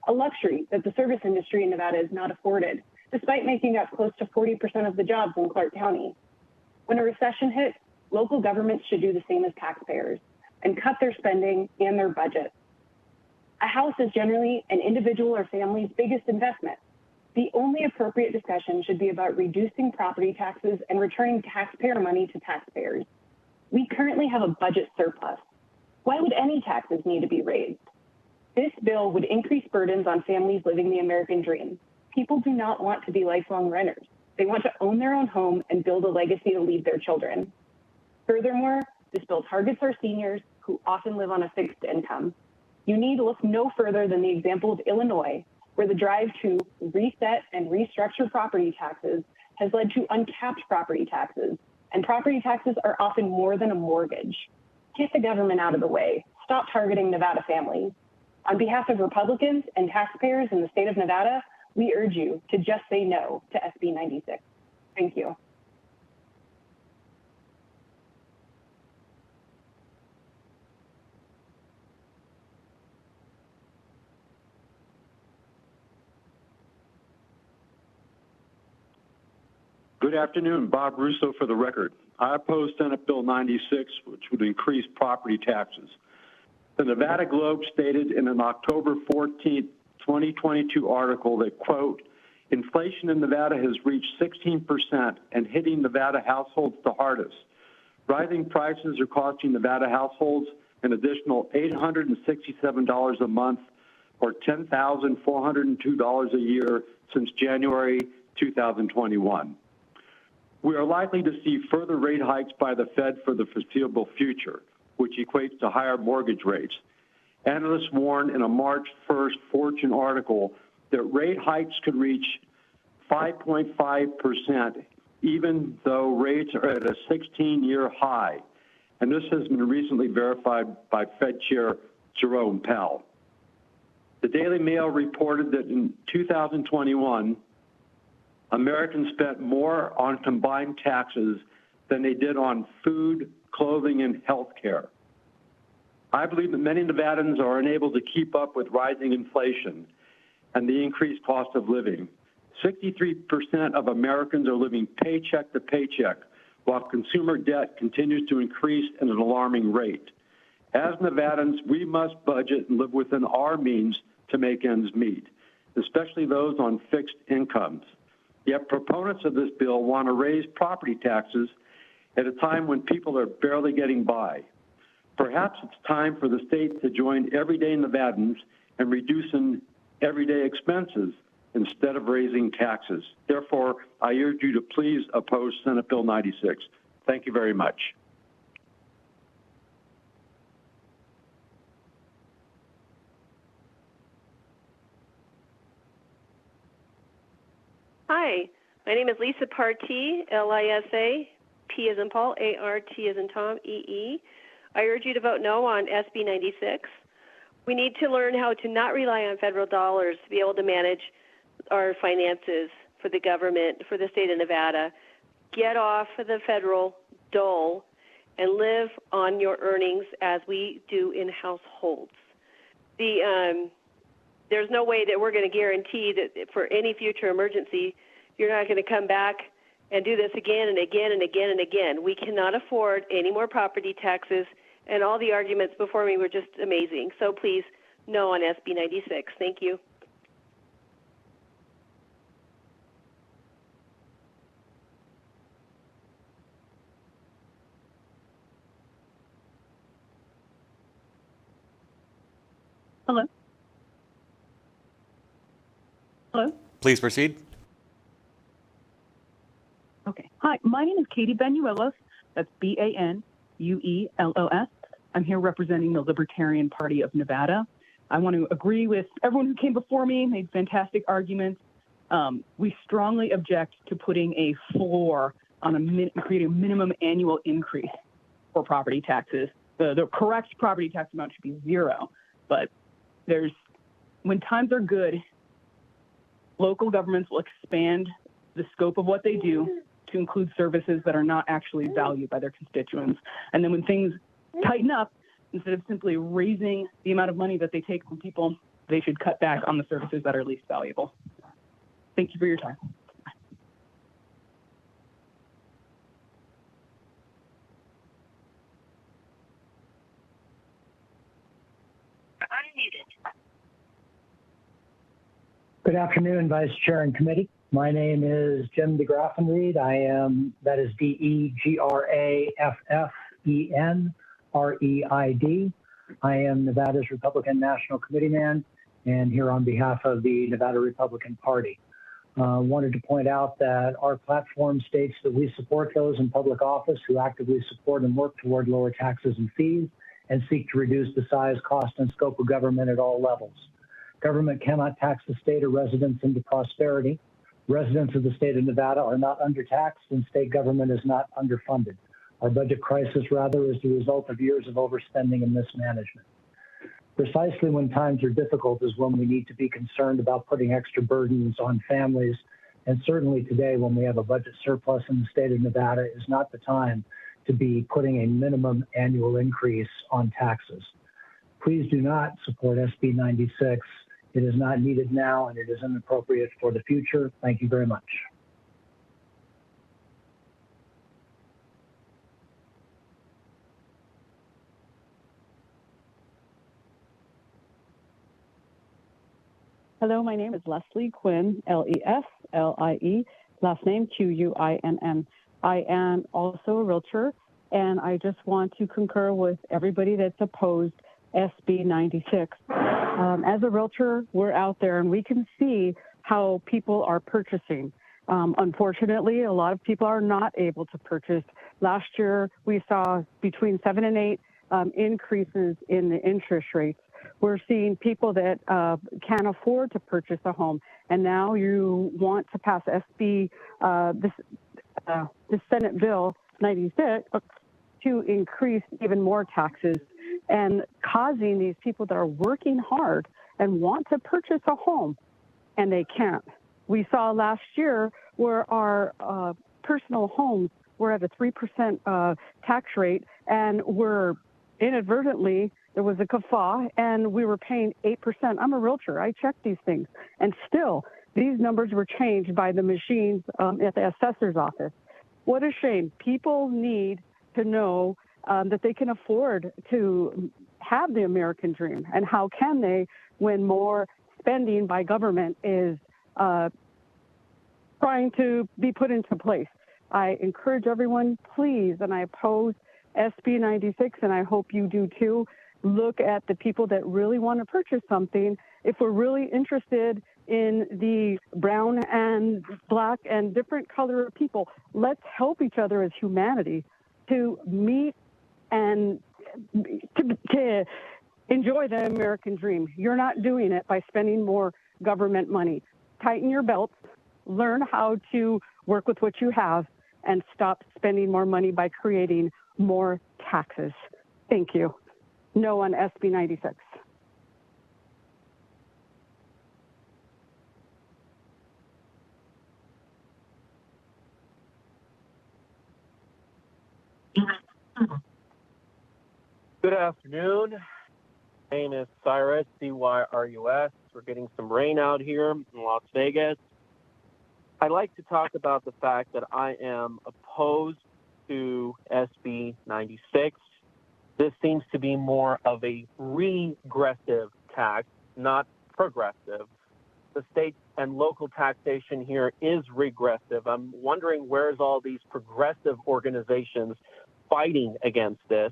a luxury that the service industry in Nevada is not afforded, despite making up close to 40% of the jobs in Clark County. When a recession hits, local governments should do the same as taxpayers and cut their spending and their budget. A house is generally an individual or family's biggest investment. The only appropriate discussion should be about reducing property taxes and returning taxpayer money to taxpayers. We currently have a budget surplus. Why would any taxes need to be raised? This bill would increase burdens on families living the American dream. People do not want to be lifelong renters. They want to own their own home and build a legacy to leave their children. Furthermore, this bill targets our seniors who often live on a fixed income. You need to look no further than the example of Illinois, where the drive to reset and restructure property taxes has led to uncapped property taxes, and property taxes are often more than a mortgage. Get the government out of the way. Stop targeting Nevada families. On behalf of Republicans and taxpayers in the state of Nevada, we urge you to just say no to SB 96. Thank you. Good afternoon, Bob Russo for the record. I oppose Senate Bill 96, which would increase property taxes. The Nevada Globe stated in an October 14, 2022 article that, quote, inflation in Nevada has reached 16% and hitting Nevada households the hardest. Rising prices are costing Nevada households an additional $867 a month or $10,402 a year since January 2021. We are likely to see further rate hikes by the Fed for the foreseeable future, which equates to higher mortgage rates. Analysts warned in a March 1st Fortune article that rate hikes could reach 5.5%, even though rates are at a 16-year high. And this has been recently verified by Fed Chair Jerome Powell. The Daily Mail reported that in 2021, Americans spent more on combined taxes than they did on food, clothing, and health care. I believe that many Nevadans are unable to keep up with rising inflation and the increased cost of living. 63% of Americans are living paycheck to paycheck, while consumer debt continues to increase at an alarming rate. As Nevadans, we must budget and live within our means to make ends meet, especially those on fixed incomes. Yet proponents of this bill want to raise property taxes at a time when people are barely getting by. Perhaps it's time for the state to join everyday Nevadans in reducing everyday expenses instead of raising taxes. Therefore, I urge you to please oppose Senate Bill 96. Thank you very much. Hi, my name is Lisa Partee, Lisa, P as in Paul, ART as in Tom, EE. I urge you to vote no on SB 96. We need to learn how to not rely on federal dollars to be able to manage our finances for the government, for the state of Nevada. Get off of the federal dole and live on your earnings as we do in households. There's no way that we're going to guarantee that for any future emergency, you're not going to come back and do this again and again and again and again. We cannot afford any more property taxes, and all the arguments before me were just amazing. So please, no on SB 96. Thank you. Hello. Hello. Please proceed. Okay. Hi, my name is Katie Banuelos. That's Banuelos. I'm here representing the Libertarian Party of Nevada. I want to agree with everyone who came before me, made fantastic arguments. We strongly object to putting a floor on creating a minimum annual increase for property taxes. The correct property tax amount should be 0, but when times are good, local governments will expand the scope of what they do to include services that are not actually valued by their constituents. And then when things tighten up, instead of simply raising the amount of money that they take from people, they should cut back on the services that are least valuable. Thank you for your time. Good afternoon, Vice Chair and Committee. My name is Jim DeGraffenreid. That is DeGraffenreid. I am Nevada's Republican National Committee man and here on behalf of the Nevada Republican Party. Wanted to point out that our platform states that we support those in public office who actively support and work toward lower taxes and fees and seek to reduce the size, cost, and scope of government at all levels. Government cannot tax the state or residents into prosperity. Residents of the state of Nevada are not undertaxed and state government is not underfunded. Our budget crisis, rather, is the result of years of overspending and mismanagement. Precisely when times are difficult is when we need to be concerned about putting extra burdens on families. And certainly today, when we have a budget surplus in the state of Nevada, is not the time to be putting a minimum annual increase on taxes. Please do not support SB 96. It is not needed now, and it is inappropriate for the future. Thank you very much. Hello, my name is Leslie Quinn, Leslie, last name Quinn. I am also a realtor, and I just want to concur with everybody that's opposed SB 96. As a realtor, we're out there and we can see how people are purchasing. Unfortunately, a lot of people are not able to purchase. Last year, we saw between 7 and 8 increases in the interest rates. We're seeing people that can't afford to purchase a home, and now you want to pass SB, the Senate Bill 96, to increase even more taxes and causing these people that are working hard and want to purchase a home, and they can't. We saw last year where our personal homes were at a 3% tax rate, and we're inadvertently, there was a guffaw, and we were paying 8%. I'm a realtor. I check these things. And still, these numbers were changed by the machines at the assessor's office. What a shame. People need to know that they can afford to have the American dream. And how can they when more spending by government is trying to be put into place? I encourage everyone, please, and I oppose SB 96, and I hope you do too. Look at the people that really want to purchase something. If we're really interested in the brown and black and different color of people. Let's help each other as humanity to meet and to enjoy the American dream. You're not doing it by spending more government money. Tighten your belts, learn how to work with what you have, and stop spending more money by creating more taxes. Thank you. No on SB 96. Good afternoon. My name is Cyrus, C-Y-R-U-S. We're getting some rain out here in Las Vegas. I'd like to talk about the fact that I am opposed to SB 96. This seems to be more of a regressive tax, not progressive. The state and local taxation here is regressive. I'm wondering where's all these progressive organizations fighting against this.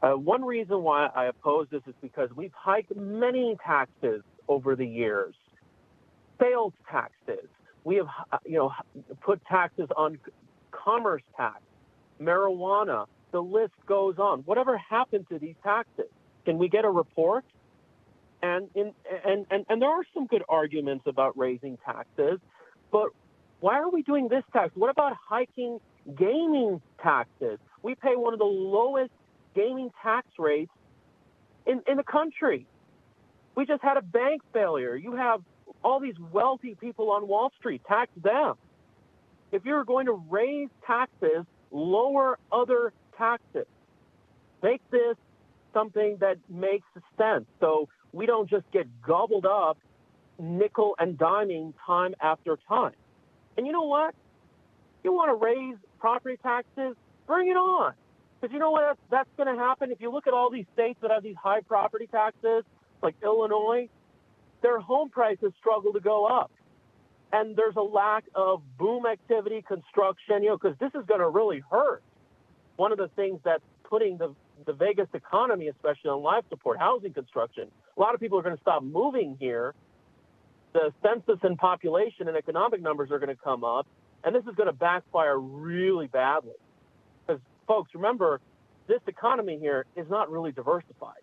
One reason why I oppose this is because we've hiked many taxes over the years. Sales taxes. We have, put taxes on commerce tax, marijuana. The list goes on. Whatever happened to these taxes? Can we get a report? And there are some good arguments about raising taxes, but why are we doing this tax? What about hiking gaming taxes? We pay one of the lowest gaming tax rates in the country. We just had a bank failure. You have all these wealthy people on Wall Street. Tax them. If you're going to raise taxes, lower other taxes. Make this something that makes sense so we don't just get gobbled up nickel and diming time after time. And you know what? You want to raise property taxes? Bring it on. Because you know what that's going to happen? If you look at all these states that have these high property taxes, like Illinois, their home prices struggle to go up. And there's a lack of boom activity, construction, because this is going to really hurt. One of the things that's putting the Vegas economy, especially on life support, housing construction, a lot of people are going to stop moving here. The census and population and economic numbers are going to come up, and this is going to backfire really badly. Because, folks, remember, this economy here is not really diversified.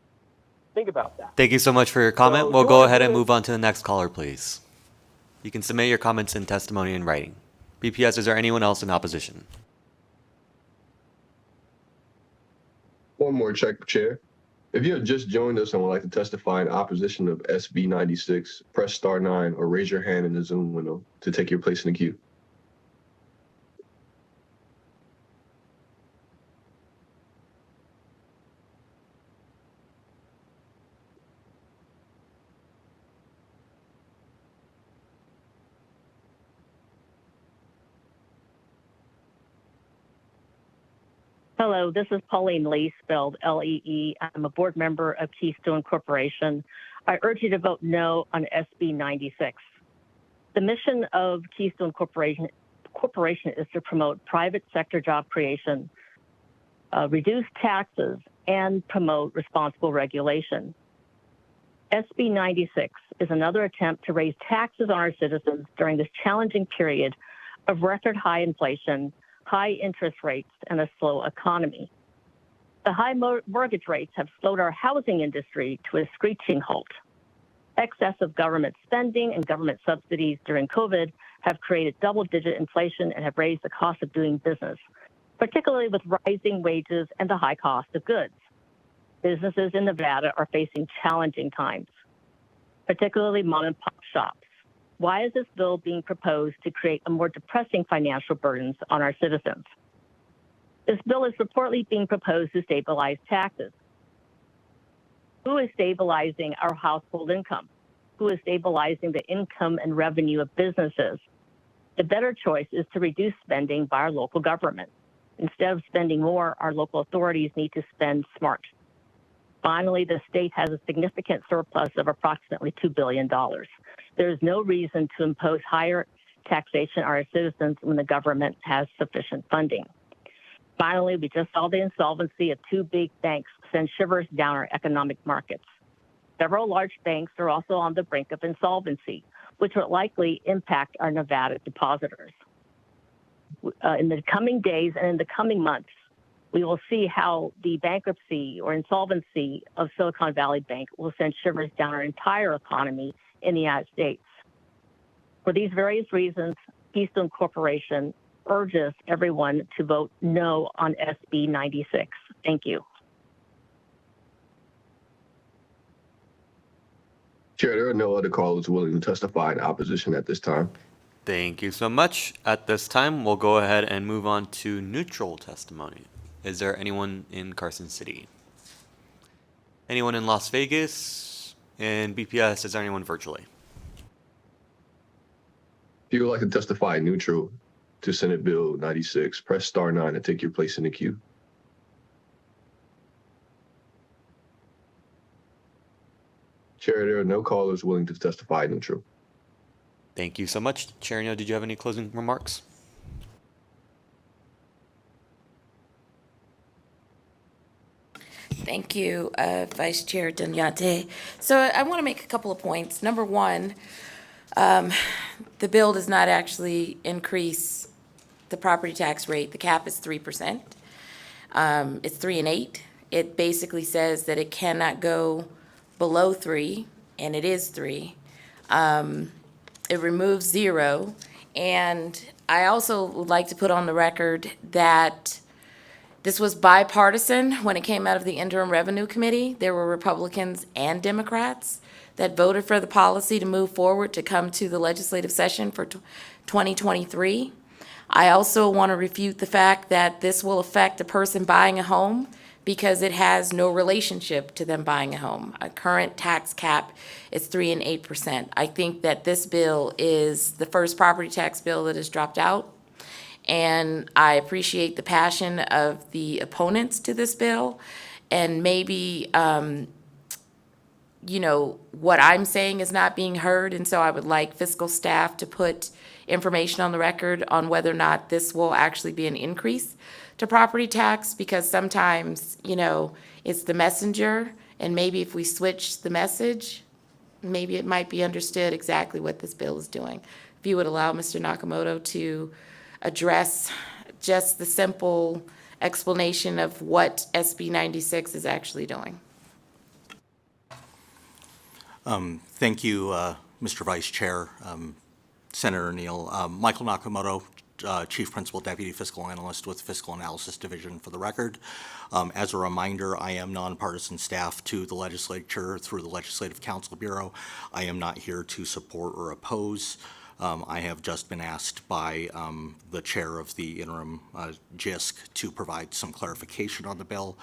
Think about that. Thank you so much for your comment. So We'll you go wanna ahead do and this- move on to the next caller, please. You can submit your comments and testimony in writing. BPS, is there anyone else in opposition? One more check, Chair. If you have just joined us and would like to testify in opposition of SB 96, press star 9 or raise your hand in the Zoom window to take your place in the queue. Hello, this is Pauline Lee, spelled L-E-E. I'm a board member of Keystone Corporation. I urge you to vote no on SB 96. The mission of Keystone Corporation is to promote private sector job creation, reduce taxes, and promote responsible regulation. SB 96 is another attempt to raise taxes on our citizens during this challenging period of record high inflation, high interest rates, and a slow economy. The high mortgage rates have slowed our housing industry to a screeching halt. Excessive government spending and government subsidies during COVID have created double-digit inflation and have raised the cost of doing business, particularly with rising wages and the high cost of goods. Businesses in Nevada are facing challenging times, particularly mom-and-pop shops. Why is this bill being proposed to create a more depressing financial burdens on our citizens? This bill is reportedly being proposed to stabilize taxes. Who is stabilizing our household income? Who is stabilizing the income and revenue of businesses? The better choice is to reduce spending by our local government. Instead of spending more, our local authorities need to spend smart. Finally, the state has a significant surplus of approximately $2 billion. There is no reason to impose higher taxation on our citizens when the government has sufficient funding. Finally, we just saw the insolvency of two big banks send shivers down our economic markets. Several large banks are also on the brink of insolvency, which will likely impact our Nevada depositors. In the coming days and in the coming months, we will see how the bankruptcy or insolvency of Silicon Valley Bank will send shivers down our entire economy in the United States. For these various reasons, Keystone Corporation urges everyone to vote no on SB 96. Thank you. Chair, there are no other callers willing to testify in opposition at this time. Thank you so much. At this time, we'll go ahead and move on to neutral testimony. Is there anyone in Carson City? Anyone in Las Vegas? And BPS, is there anyone virtually? If you would like to testify neutral to Senate Bill 96, press star 9 to take your place in the queue. Chair, there are no callers willing to testify neutral. Thank you so much. Chair No, did you have any closing remarks? Thank you, Vice Chair Dunyate. So I want to make a couple of points. Number one, the bill does not actually increase the property tax rate. The cap is 3%. It's 3 and 8. It basically says that it cannot go below 3, and it is 3. It removes 0. And I also would like to put on the record that this was bipartisan when it came out of the Interim Revenue Committee. There were Republicans and Democrats that voted for the policy to move forward to come to the legislative session for 2023. I also want to refute the fact that this will affect a person buying a home because it has no relationship to them buying a home. A current tax cap is 3 and 8%. I think that this bill is the first property tax bill that has dropped out. And I appreciate the passion of the opponents to this bill. And maybe, what I'm saying is not being heard. And so I would like fiscal staff to put information on the record on whether or not this will actually be an increase to property tax, because sometimes, it's the messenger. And maybe if we switch the message, maybe it might be understood exactly what this bill is doing. If you would allow Mr. Nakamoto to address just the simple explanation of what SB 96 is actually doing. Thank you, Mr. Vice Chair, Senator Neal. Michael Nakamoto, Chief Principal Deputy Fiscal Analyst with Fiscal Analysis Division for the record. As a reminder, I am nonpartisan staff to the legislature through the Legislative Counsel Bureau. I am not here to support or oppose. I have just been asked by the chair of the interim JISC to provide some clarification on the bill.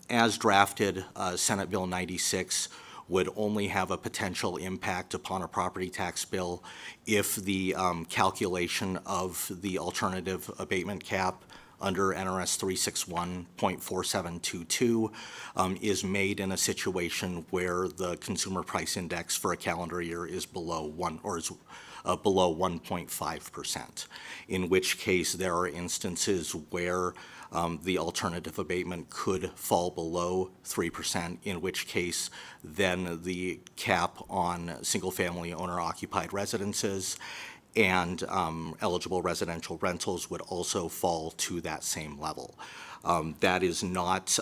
As drafted, Senate Bill 96 would only have a potential impact upon a property tax bill if the calculation of the alternative abatement cap under NRS 361.4722 is made in a situation where the consumer price index for a calendar year is below 1 or is below 1.5%, in which case there are instances where the alternative abatement could fall below 3%, in which case then the cap on single-family owner-occupied residences and eligible residential rentals would also fall to that same level. That is not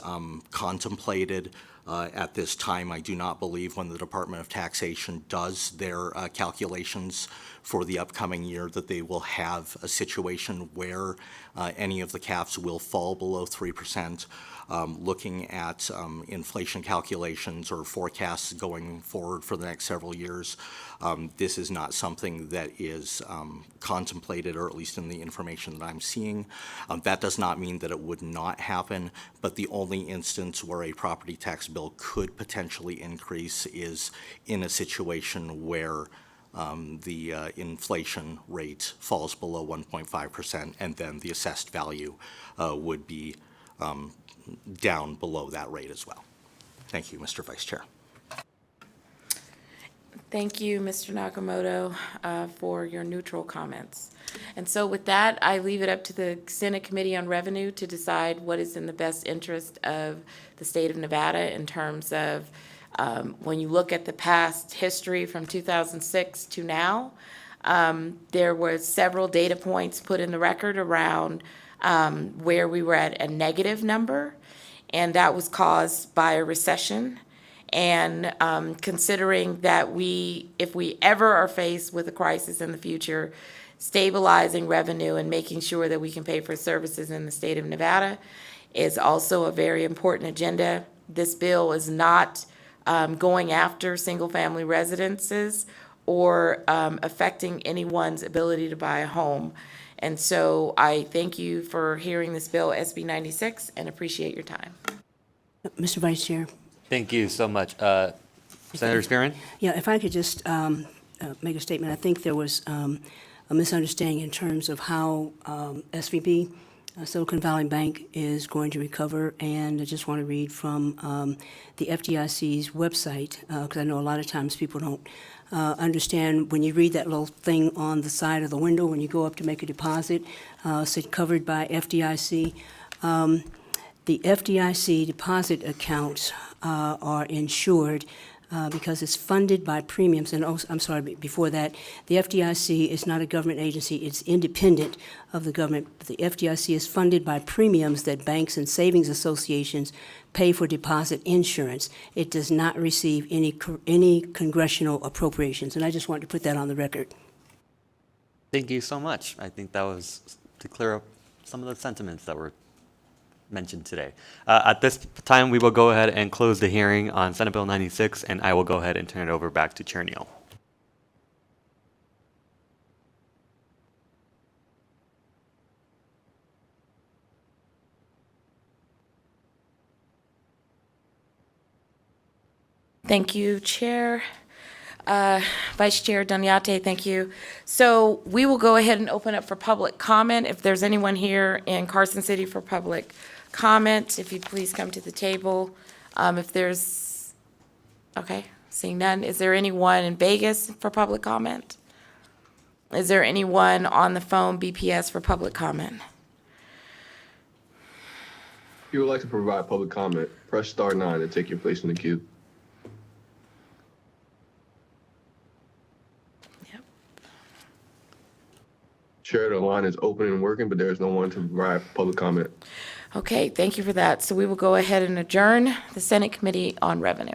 contemplated at this time. I do not believe when the Department of Taxation does their calculations for the upcoming year that they will have a situation where any of the caps will fall below 3%. Looking at inflation calculations or forecasts going forward for the next several years, this is not something that is contemplated, or at least in the information that I'm seeing. That does not mean that it would not happen, but the only instance where a property tax bill could potentially increase is in a situation where the inflation rate falls below 1.5%, and then the assessed value would be down below that rate as well. Thank you, Mr. Vice Chair. Thank you, Mr. Nakamoto, for your neutral comments. And so with that, I leave it up to the Senate Committee on Revenue to decide what is in the best interest of the state of Nevada in terms of When you look at the past history from 2006 to now, there were several data points put in the record around where we were at a negative number, and that was caused by a recession. And considering that if we ever are faced with a crisis in the future, stabilizing revenue and making sure that we can pay for services in the state of Nevada is also a very important agenda. This bill is not going after single-family residences or affecting anyone's ability to buy a home. And so I thank you for hearing this bill, SB 96, and appreciate your time. Mr. Vice Chair. Thank you so much. Senator Spearman? Yeah, if I could just make a statement. I think there was a misunderstanding in terms of how SVB, Silicon Valley Bank, is going to recover. And I just want to read from the FDIC's website, because I know a lot of times people don't understand when you read that little thing on the side of the window when you go up to make a deposit, said covered by FDIC. The FDIC deposit accounts are insured because it's funded by premiums. And also, I'm sorry, before that, the FDIC is not a government agency. It's independent of the government. The FDIC is funded by premiums that banks and savings associations pay for deposit insurance. It does not receive any congressional appropriations. And I just wanted to put that on the record. Thank you so much. I think that was to clear up some of the sentiments that were mentioned today. At this time, we will go ahead and close the hearing on Senate Bill 96, and I will go ahead and turn it over back to Chair Neal. Thank you, Chair. Vice Chair Dunyate, thank you. So we will go ahead and open up for public comment. If there's anyone here in Carson City for public comment, if you'd please come to the table. Okay, seeing none. Is there anyone in Vegas for public comment? Is there anyone on the phone, BPS, for public comment? If you would like to provide public comment, press star 9 to take your place in the queue. Chair, the line is open and working, but there is no one to provide public comment. Okay, thank you for that. So we will go ahead and adjourn the Senate Committee on Revenue.